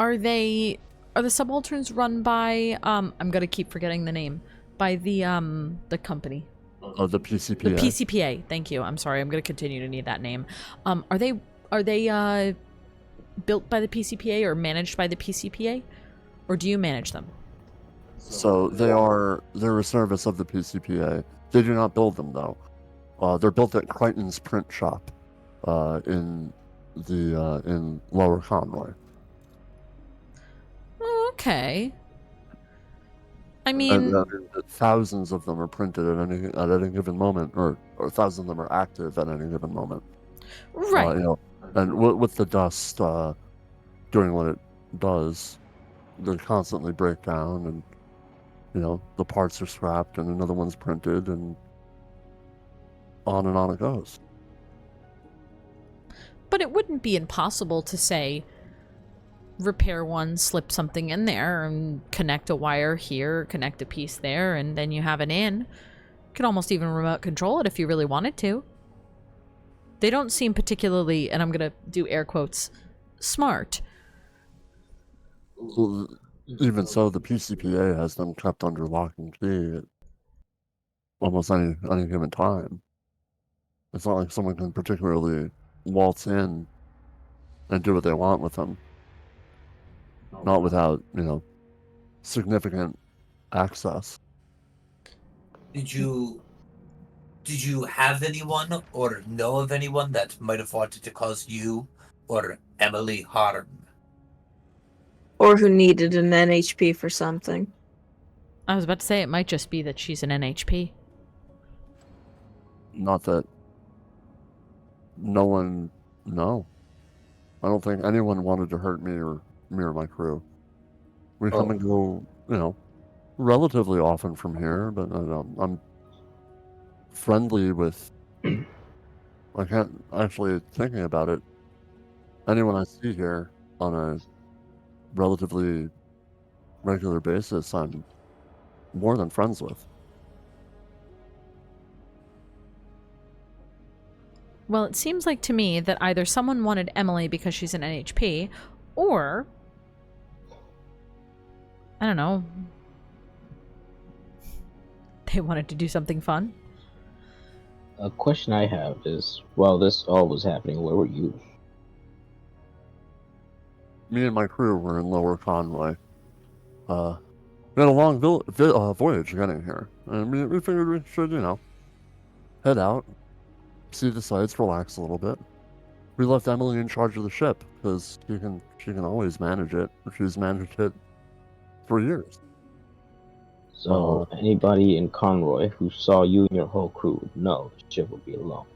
Are the subalterns run by I'm gonna keep forgetting the name. By the company. The PCPA. The PCPA. Thank you. I'm sorry. I'm gonna continue to need that name. Are they built by the PCPA or managed by the PCPA? Or do you manage them? So they're a service of the PCPA. They do not build them though. They're built at Crichton's print shop, in Lower Conroy. Oh, okay. I And, mean, thousands of them are printed at any given moment, or thousands of them are active at any given moment. right. And with the dust doing what it does, they constantly break down, and the parts are scrapped, and another one's printed, and on it goes. But it wouldn't be impossible to say, repair one, slip something in there, and connect a wire here, connect a piece there, and then you have it in. You could almost even remote control it if you really wanted to. They don't seem particularly, and I'm gonna do air quotes, smart. Well, even so, the PCPA has them kept under lock and key at almost any given time. It's not like someone can particularly waltz in and do what they want with them. Not without, significant access. Did you have anyone or know of anyone that might have wanted to cause you or Emily harm? Or who needed an NHP for something. I was about to say it might just be that she's an NHP. Not that no. I don't think anyone wanted to hurt me or my crew. We come and go, relatively often from here, but I'm friendly with. I can't actually, thinking about it, anyone I see here on a relatively regular basis, I'm more than friends with. Well, it seems like to me that either someone wanted Emily because she's an NHP, or I don't know, they wanted to do something fun. A question I have is, while this all was happening, where were you? Me and my crew were in Lower Conroy. We had a long voyage getting here, and we figured we should, head out, see the sights, relax a little bit. We left Emily in charge of the ship because she can always manage it. She's managed it for years. So anybody in Conroy who saw you and your whole crew would know the ship would be alone.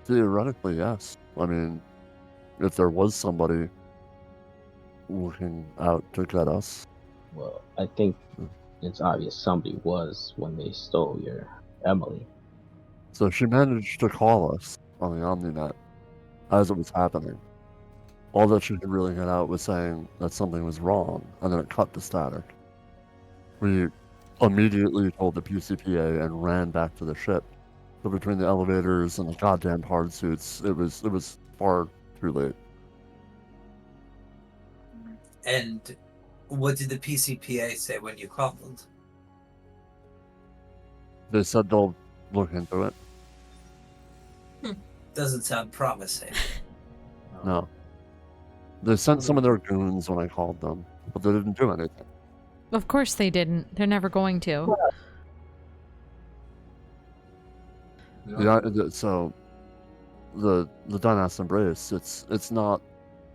Theoretically, yes. I mean, if there was somebody looking out to get us. Well, I think it's obvious somebody was when they stole your Emily. So she managed to call us on the OmniNet as it was happening. All that she could really get out was saying that something was wrong, and then it cut to static. We immediately told the PCPA and ran back to the ship. But between the elevators and the goddamn hard suits, it was far too late. And what did the PCPA say when you called? They said they'll look into it. Doesn't sound promising. No. They sent some of their goons when I called them, but they didn't do anything. Of course they didn't. They're never going to. Yeah, so the Dynast Embrace, it's not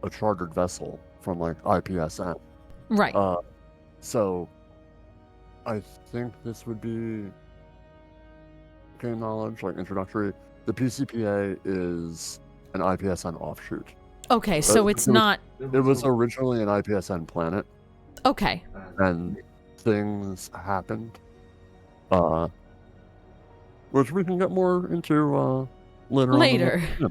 a chartered vessel from like IPSN. Right. So I think this would be game knowledge, like introductory. The PCPA is an IPSN offshoot. Okay, so it's not... It was originally an IPSN planet. Okay. And things happened. Which we can get more into later. Yeah.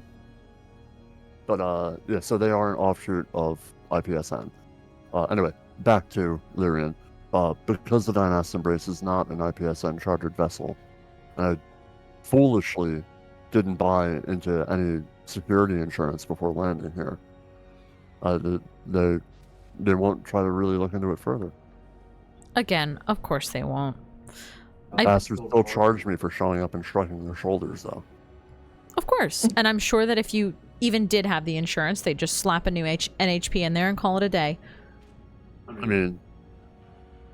But yeah, so they are an offshoot of IPSN. Anyway, back to Lyrian. Because the Dynast Embrace is not an IPSN chartered vessel, and I foolishly didn't buy into any security insurance before landing here. They won't try to really look into it further. Again, of course they won't. Bastards still charge me for showing up and shrugging their shoulders, though. Of course. And I'm sure that if you even did have the insurance, they'd just slap a new NHP in there and call it a day. I mean,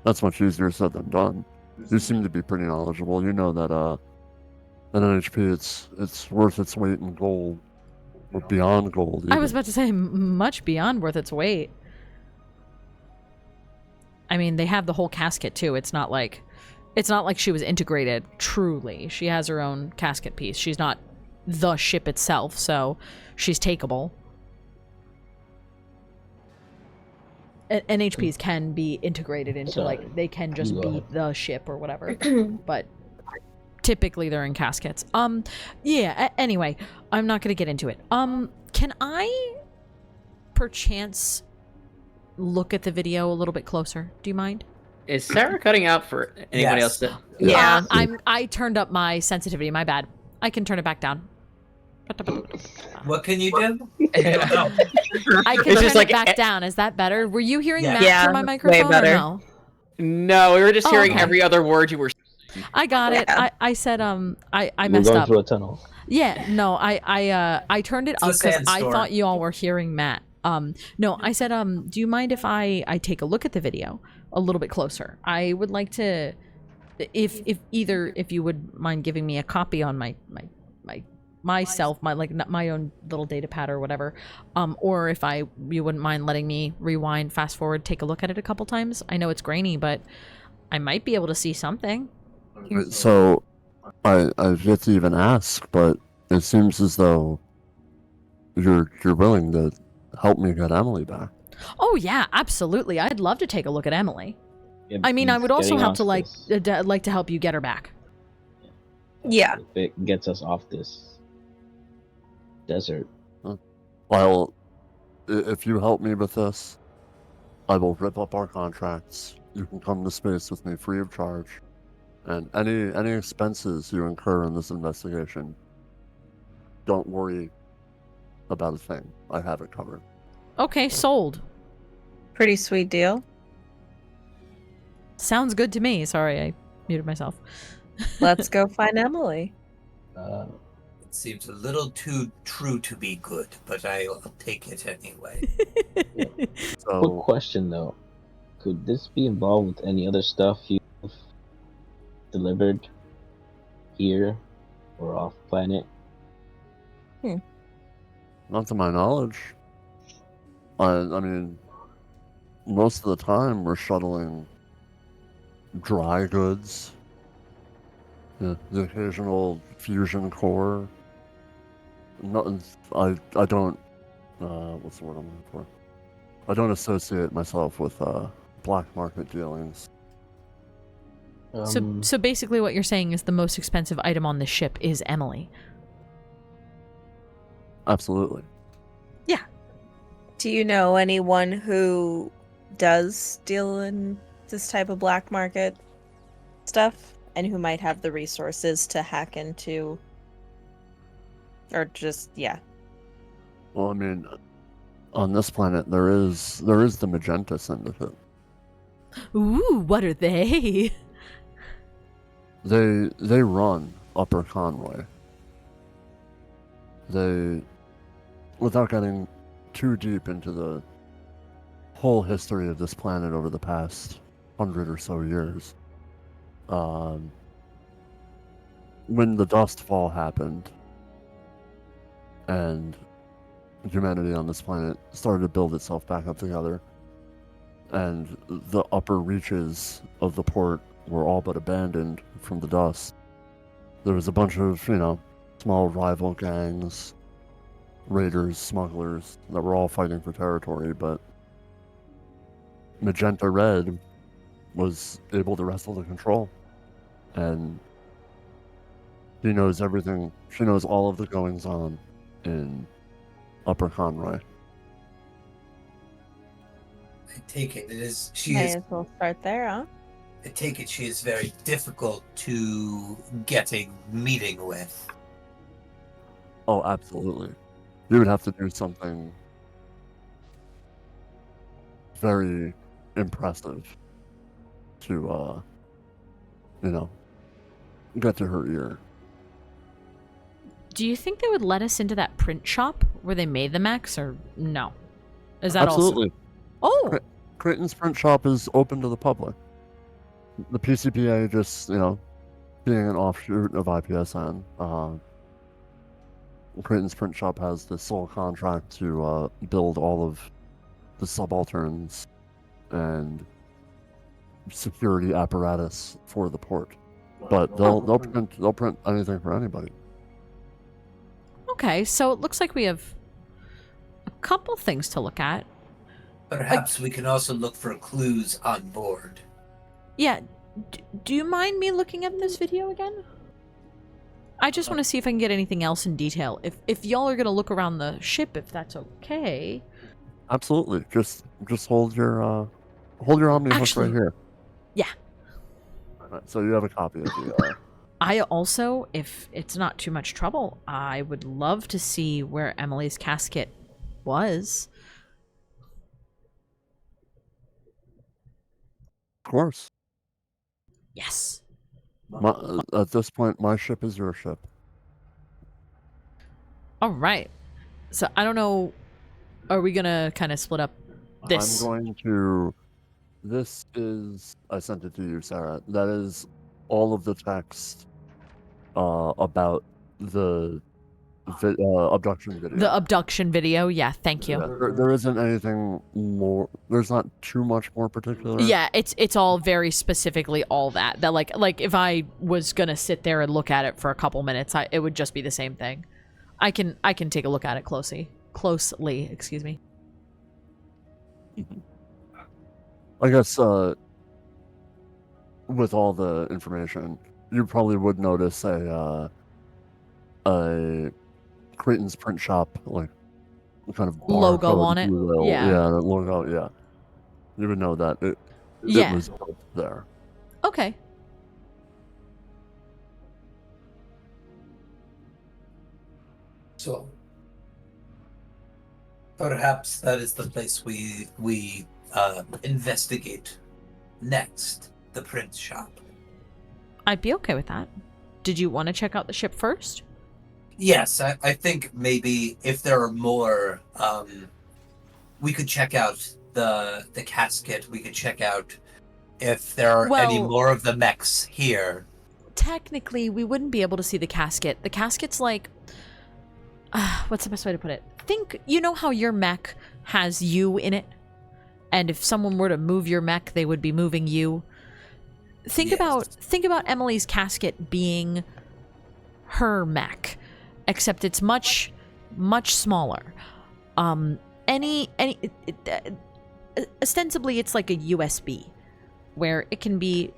that's much easier said than done. You seem to be pretty knowledgeable. You know that an NHP, it's worth its weight in gold. Or beyond gold, even. I was about to say much beyond worth its weight. I mean, they have the whole casket too. It's not like she was integrated truly. She has her own casket piece. She's not the ship itself, so she's takeable. NHPs can be integrated into they can just be the ship or whatever. But typically they're in caskets. Yeah, anyway, I'm not gonna get into it. Can I perchance look at the video a little bit closer? Do you mind? Is Sarah cutting out for anybody else? Yeah. I turned up my sensitivity, my bad. I can turn it back down. What can you do? I can turn it back down. Is that better? Were you hearing Matt through my microphone? Way better. Or no? No, we were just hearing every other word you were saying. I got it. I said I We're messed going up. through a tunnel. Yeah, no, I turned it up because I thought you all were hearing Matt. No, I said do you mind if I take a look at the video a little bit closer? I would like to, if you would mind giving me a copy on myself, my own little data pad or whatever, or if you wouldn't mind letting me rewind, fast forward, take a look at it a couple times. I know it's grainy, but I might be able to see something. So, I've yet to even ask, but it seems as though you're willing to help me get Emily back. Oh yeah, absolutely. I'd love to take a look at Emily. I mean, I would also have to like to help you get her back. Yeah. If it gets us off this desert. Well, if you help me with this, I will rip up our contracts. You can come to space with me free of charge. And any expenses you incur in this investigation, don't worry about a thing. I have it covered. Okay, sold. Pretty sweet deal. Sounds good to me. Sorry, I muted myself. Let's go find Emily. It seems a little too true to be good, but I'll take it anyway. So, Quick question though. Could this be involved with any other stuff you've delivered here or off planet? not to my knowledge. I mean, most of the time we're shuttling dry goods, the occasional fusion core. Nothing. I don't. What's the word I'm looking for? I don't associate myself with black market dealings. So basically what you're saying is the most expensive item on this ship is Emily. Absolutely. Yeah. Do you know anyone who does deal in this type of black market stuff and who might have the resources to hack into, or just Well, I mean, on this planet there is the Magenta Syndicate. Ooh, what are they? They run Upper Conway. They, without getting too deep into the whole history of this planet over the past 100 or so years, when the dust fall happened and humanity on this planet started to build itself back up together, and the upper reaches of the port were all but abandoned from the dust, there was a bunch of, small rival gangs, raiders, smugglers, that were all fighting for territory, but Magenta Red was able to wrestle the control. And she knows everything. She knows all of the goings-on in Upper Conroy. I take it may as well start there, huh? I take it she is very difficult to meeting with. Oh, absolutely. You would have to do something very impressive to, get to her ear. Do you think they would let us into that print shop where they made the mechs, or no? Is that Absolutely. also? Oh, Creighton's print shop is open to the public. The PCPA just, being an offshoot of IPSN, Creighton's print shop has the sole contract to build all of the subalterns and security apparatus for the port. But they'll print anything for anybody. okay. So it looks like we have a couple things to look at. Perhaps we can also look for clues on board. Yeah. Do you mind me looking at this video again? I just want to see if I can get anything else in detail. If y'all are gonna look around the ship, if that's okay. Absolutely. Just hold your omnibus Actually, right here. Yeah. Alright, so you have a copy of the. I also, if it's not too much trouble, I would love to see where Emily's casket was. Of course. Yes. At this point, my ship is your ship. All right. So I don't know. Are we gonna kind of split up this? I'm going to. This is. I sent it to you, Sarah. That is all of the text about the abduction video. The abduction video. Yeah. Thank you. Yeah, there isn't anything more. There's not too much more particular. Yeah, it's all very specifically all that like if I was gonna sit there and look at it for a couple minutes, it would just be the same thing. I can take a look at it closely. Excuse me. I guess with all the information, you probably would notice a Creighton's print shop like kind of Logo barcode, on if it. you will. Yeah. Yeah, the logo. Yeah, you would know that it Yeah. was there. Okay. So perhaps that is the place we investigate next, the print shop. I'd be okay with that. Did you want to check out the ship first? Yes, I think maybe if there are more, we could check out the casket. We could check out if there are any Well- more of the mechs here. Technically, we wouldn't be able to see the casket. The casket's like... what's the best way to put it? Think, you know how your mech has you in it? And if someone were to move your mech, they would be moving you. Think Yes. about Emily's casket being her mech, except it's much smaller. Ostensibly it's like a USB where it can be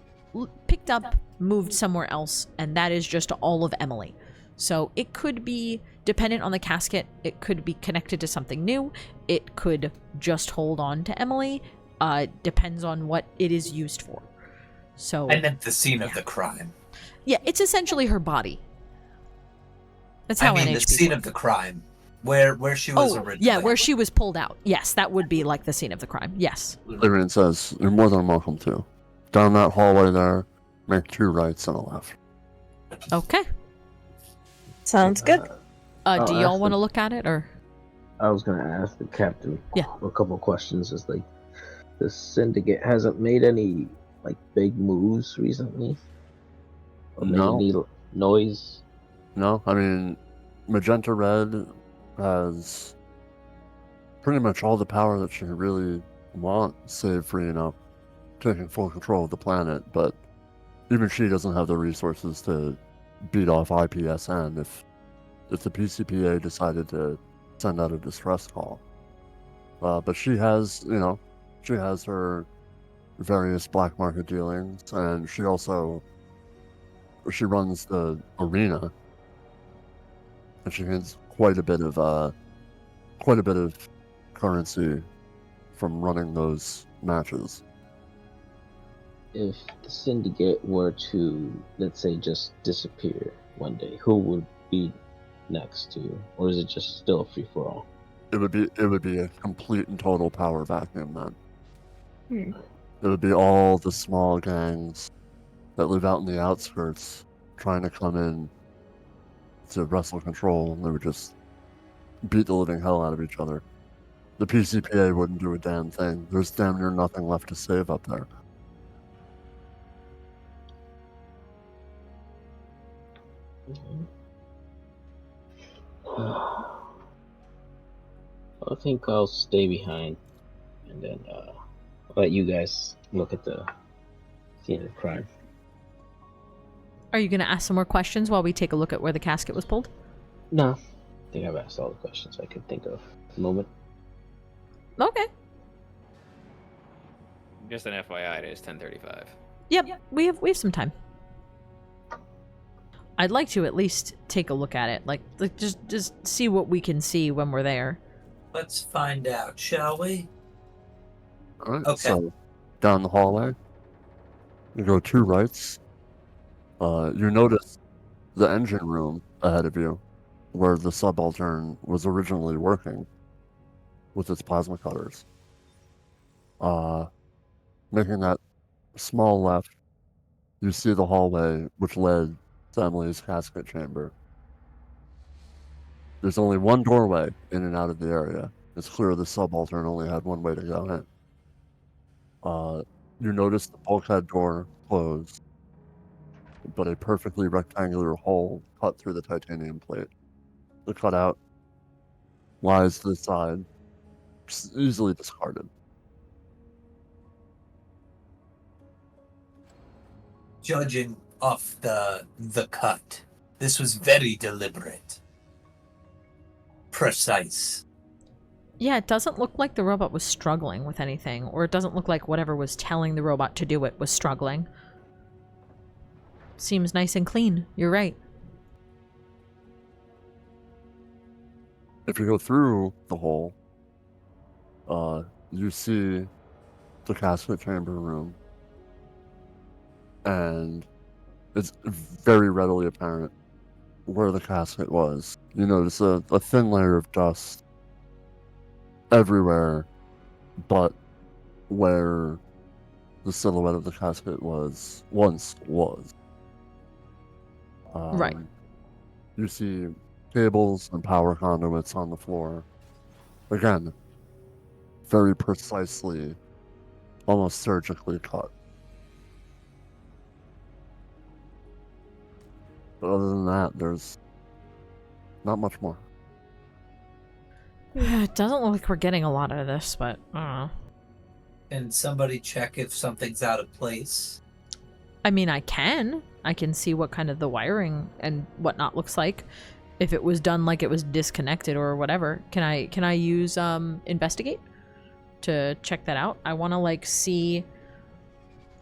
picked up, moved somewhere else, and that is just all of Emily. So it could be dependent on the casket, it could be connected to something new, it could just hold on to Emily, depends on what it is used for. So I meant the scene of the crime. yeah, it's essentially her body. That's how I mean, the NHPs scene work. of the crime, where she was originally. Yeah, where she was pulled out. Yes, that would be like the scene of the crime. Yes. Lyrian says, "You're more than welcome to. Down that hallway there, make 2 rights and a left." Okay. Sounds good. Do y'all want to look at it, or? I was gonna ask the captain Yeah. a couple questions. Is like the syndicate hasn't made any like big moves recently, or made No. any noise. No, I mean, Magenta Red has pretty much all the power that she really wants, save for, taking full control of the planet. But even she doesn't have the resources to beat off IPSN if the PCPA decided to send out a distress call. But she has, she has her various black market dealings, and she runs the arena. And she has quite a bit of currency from running those matches. If the syndicate were to, let's say, just disappear one day, who would be next to you, or is it just still a free for all? It would be a complete and total power vacuum then. Hmm. It would be all the small gangs that live out in the outskirts trying to come in to wrestle control, and they would just beat the living hell out of each other. The PCPA wouldn't do a damn thing. There's damn near nothing left to save up there. I think I'll stay behind, and then let you guys look at the scene of the crime. Are you going to ask some more questions while we take a look at where the casket was pulled? No, I think I've asked all the questions I could think of at the moment. Okay. Just an FYI, it is 10:35. Yep, we have some time. I'd like to at least take a look at it, like just see what we can see when we're there. Let's find out, shall we? Alright, Okay. so down the hallway, you go 2 rights. You notice the engine room ahead of you, where the subaltern was originally working with its plasma cutters. Making that small left, you see the hallway which led to Emily's casket chamber. There's only one doorway in and out of the area. It's clear the subaltern only had one way to go in. You notice the bulkhead door closed, but a perfectly rectangular hole cut through the titanium plate. The cutout lies to the side, easily discarded. Judging off the cut, this was very deliberate. Precise. Yeah, it doesn't look like the robot was struggling with anything, or it doesn't look like whatever was telling the robot to do it was struggling. Seems nice and clean. You're right. If you go through the hole, you see the casket chamber room, and it's very readily apparent where the casket was. You notice a thin layer of dust everywhere, but where the silhouette of the casket once was. Right. You see cables and power conduits on the floor. Again, very precisely, almost surgically cut. But other than that, there's not much more. It doesn't look like we're getting a lot out of this, but I don't know. Can somebody check if something's out of place? I mean, I can see what kind of the wiring and whatnot looks like. If it was done like it was disconnected or whatever, can I use investigate to check that out? I want to like see.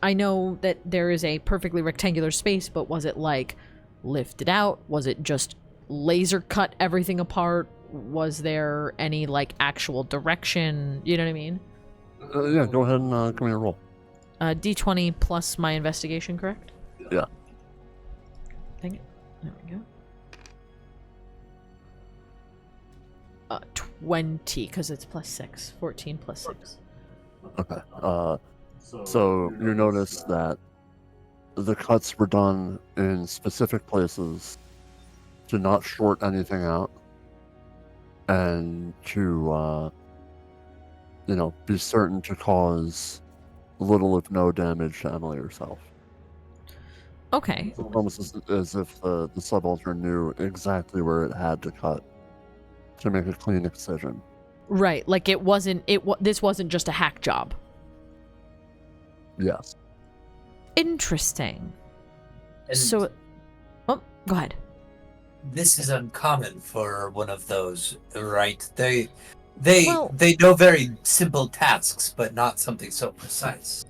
I know that there is a perfectly rectangular space, but was it like lifted out? Was it just laser cut everything apart? Was there any like actual direction? You know what I mean? Yeah, go ahead and give me a roll. D20 plus my investigation, correct? Yeah. Dang it. There we go. 20, because it's plus 6. 14 plus 6. Okay. So you notice that the cuts were done in specific places to not short anything out and to, be certain to cause little if no damage to Emily herself. Okay. It's almost as if the subaltern knew exactly where it had to cut to make a clean excision. Right, like this wasn't just a hack job. Yes. Interesting. And So, oh, go ahead. this is uncommon for one of those, right? They Well- know very simple tasks, but not something so precise.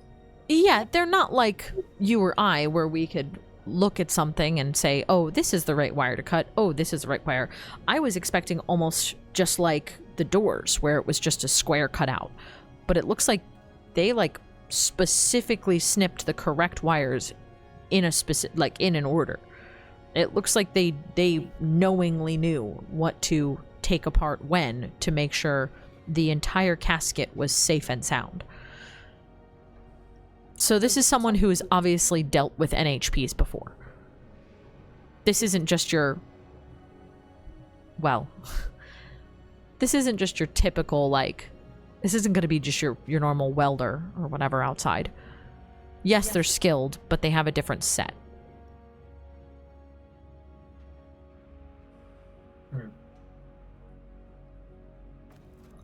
Yeah, they're not like you or I, where we could look at something and say, oh, this is the right wire to cut. Oh, this is the right wire. I was expecting almost just like the doors, where it was just a square cut out. But it looks like they like specifically snipped the correct wires in a specific, like in an order. It looks like they knowingly knew what to take apart when to make sure the entire casket was safe and sound. So this is someone who has obviously dealt with NHPs before. This isn't just your... Well... This isn't just your typical, like... This isn't going to be just your normal welder or whatever outside. Yes, they're skilled, but they have a different set.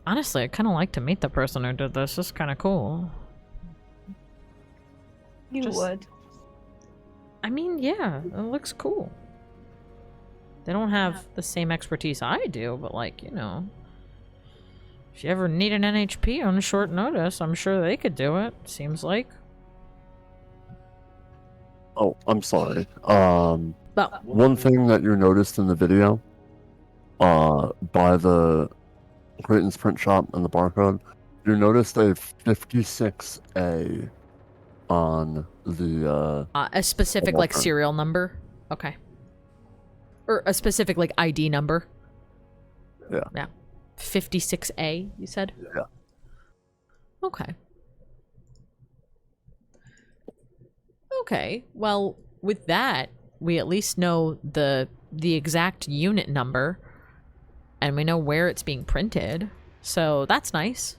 Honestly, I'd kind of like to meet the person who did this. It's kind of cool. You would. I mean, yeah, it looks cool. They don't have the same expertise I do, but like, you know, if you ever need an NHP on short notice, I'm sure they could do it, seems like. Oh, I'm sorry. But One thing that you noticed in the video, by the Creighton's print shop and the barcode, you noticed a 56A on the a specific like serial number? Okay. Or a specific like ID number? Yeah. Yeah. 56A, you said? Yeah. Okay. Okay. Well, with that, we at least know the exact unit number, and we know where it's being printed. So that's nice.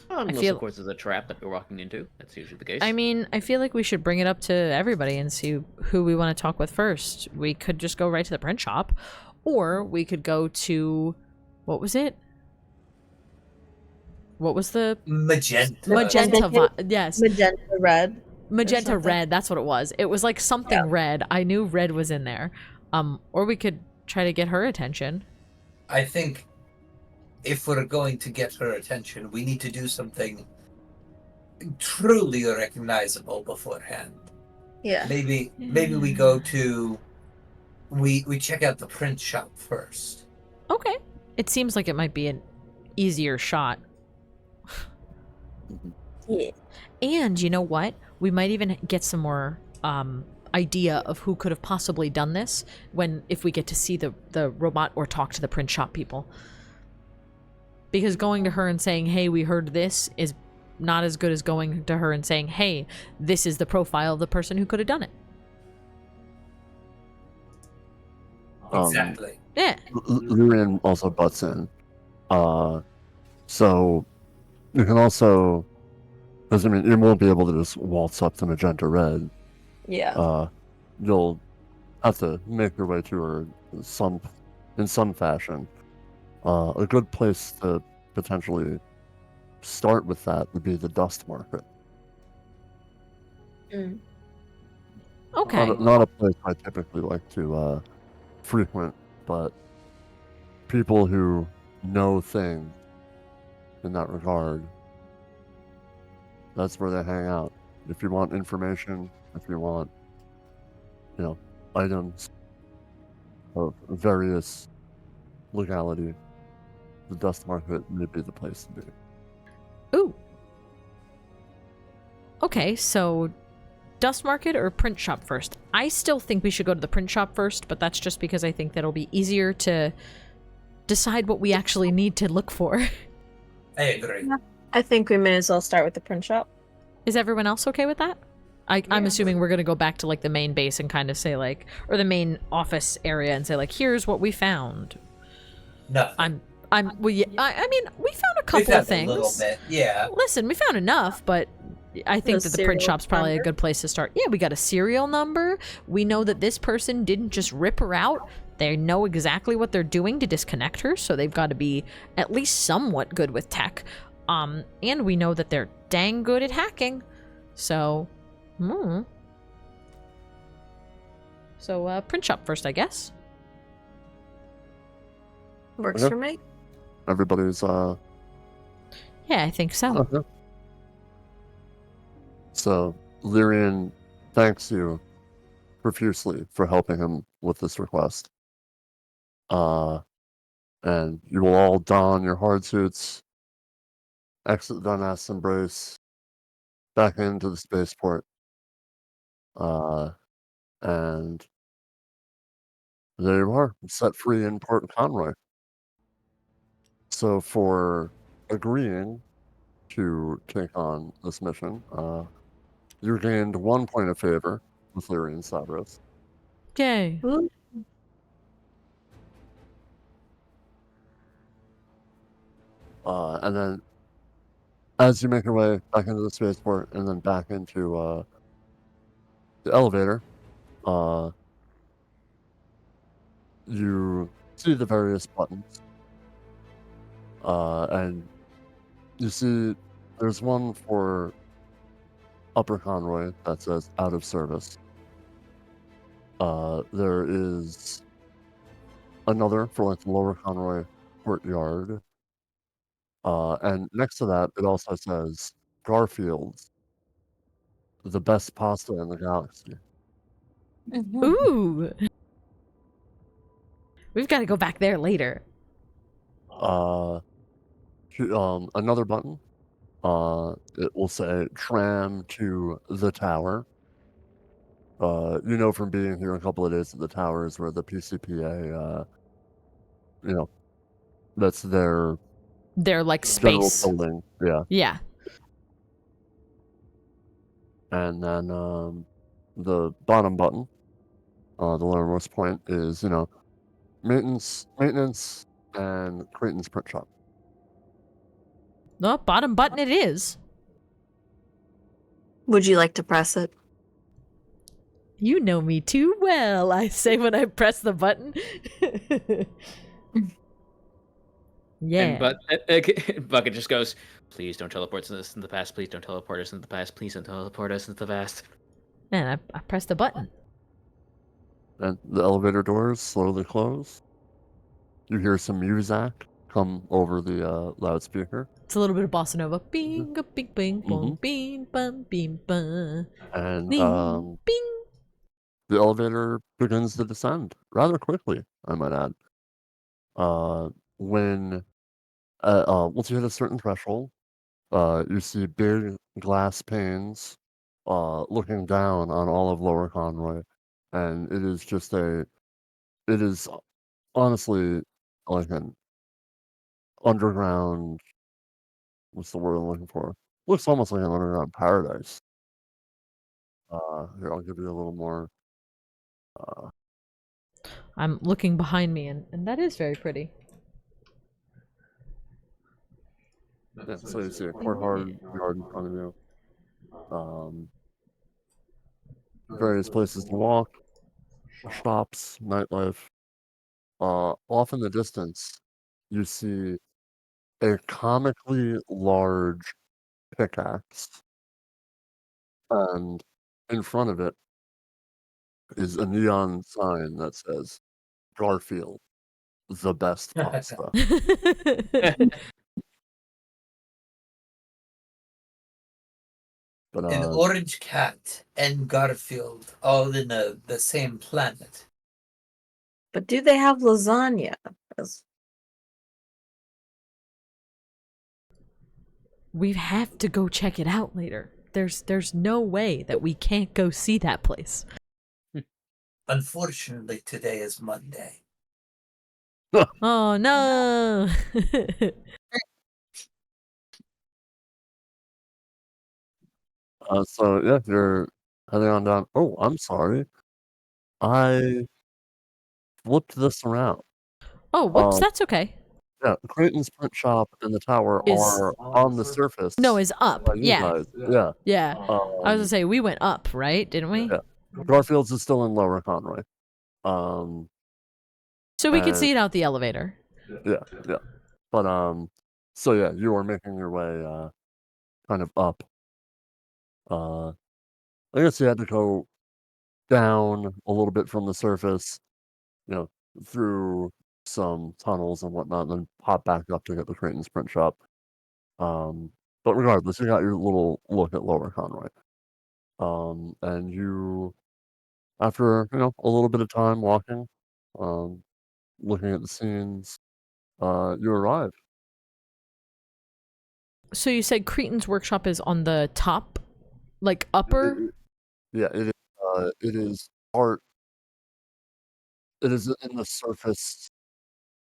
Unless, feel- of course, there's a trap that we're walking into. That's usually the case. I mean, I feel like we should bring it up to everybody and see who we want to talk with first. We could just go right to the print shop, or we could go to... What was it? What was the... Magenta. Yes. Magenta red. Magenta something. red, that's what it was. It was like something red. I knew red was in there. Or we could try to get her attention. I think if we're going to get her attention, we need to do something truly recognizable beforehand. Yeah. Maybe we go to we check out the print shop first. Okay. It seems like it might be an easier shot. Yeah. And you know what? We might even get some more idea of who could have possibly done this if we get to see the robot or talk to the print shop people. Because going to her and saying, hey, we heard this, is not as good as going to her and saying, hey, this is the profile of the person who could have done it. Exactly. Yeah. Lurin also butts in. So you can also, because I mean, you won't be able to just waltz up to Magenta Red. Yeah. You'll have to make your way to her in some fashion. A good place to potentially start with that would be the Dust Market. Mm. Okay. Not a place I typically like to frequent, but people who know things in that regard, that's where they hang out. If you want information, if you want, items of various legality, the Dust Market may be the place to be. Ooh. Okay, so Dust Market or print shop first? I still think we should go to the print shop first, but that's just because I think that'll be easier to decide what we actually need to look for. I agree. I think we may as well start with the print shop. Is everyone else okay with that? I'm assuming we're gonna go back to like the main base and kind of say like, or the main office area and say like, here's what we found. No. Well, yeah, I mean, we found a We couple found of things. a little bit, yeah. Listen, we found enough, but I think that the print serial shop's probably a number? good place to start. Yeah, we got a serial number. We know that this person didn't just rip her out. They know exactly what they're doing to disconnect her, so they've got to be at least somewhat good with tech. And we know that they're dang good at hacking. So, So, print shop first, I guess. Works Okay. for me. Everybody's Yeah, I think so. okay. So Lyrian thanks you profusely for helping him with this request. And you will all don your hard suits, exit the Dundas Embrace, back into the spaceport. And there you are, set free in Port Conroy. So for agreeing to take on this mission, you gained 1 point of favor with Lyrian and Sabros. Yay. Ooh. And then as you make your way back into the spaceport and then back into the elevator, you see the various buttons. And you see there's one for Upper Conroy that says out of service. There is another for like the Lower Conroy courtyard. And next to that, it also says Garfield's, the best pasta in the galaxy. Ooh. We've got to go back there later. Another button. It will say tram to the tower. You know from being here a couple of days at the towers where the PCPA, that's their They're like general space. building. Yeah. Yeah. And then the bottom button, the lowermost point, is maintenance, and Creighton's print shop. No, bottom button it is. Would you like to press it? You know me too well, I say when I press the button. Yeah. And Bucket just goes, please don't teleport us into the past. Please don't teleport us into the past. Please don't teleport us into the past. And I press the button. And the elevator doors slowly close. You hear some music come over the loudspeaker. It's a little bit of bossa nova. Bing, bing, bing, bong, bing, bum, bing, bum. And Bing, bing. the elevator begins to descend rather quickly, I might add. When once you hit a certain threshold, you see big glass panes looking down on all of Lower Conroy, and it is honestly like an underground. What's the word I'm looking for? Looks almost like an underground paradise. Here, I'll give you a little more. I'm looking behind me, and that is very pretty. Yeah, so you see a courtyard yard in front of you. Various places to walk, shops, nightlife. Off in the distance, you see a comically large pickaxe, and in front of it is a neon sign that says Garfield, the best pasta. But An orange cat and Garfield all in the same planet. But do they have lasagna? We have to go check it out later. There's no way that we can't go see that place. Unfortunately, today is Monday. Oh no. So yeah, you're heading on down. Oh, I'm sorry. I flipped this around. Oh, whoops, that's okay. Yeah, Creighton's print shop and the tower Is are on the surface. No, is up. by you Yeah. guys. Yeah. Yeah. I was gonna say we went up, right? Didn't we? Yeah. Garfield's is still in Lower Conroy. So we can and- see it out the elevator. Yeah. But so yeah, you are making your way kind of up. I guess you had to go down a little bit from the surface, through some tunnels and whatnot, and then pop back up to get the Creighton's print shop. But regardless, you got your little look at Lower Conroy. And you, after a little bit of time walking, looking at the scenes, you arrive. So you said Cretan's workshop is on the top, like upper? Yeah, it is part It is in the surface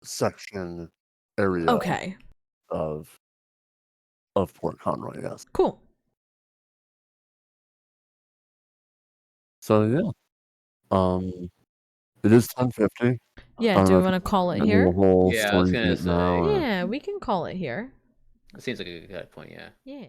section area Okay, of Port Conroy, yes. cool. So yeah. It is 10:50. Yeah, I don't do know we if want to call it you're here? the whole Yeah, I was story gonna beat now say. or Yeah, we can call it here. It seems like a good point, yeah. Yeah.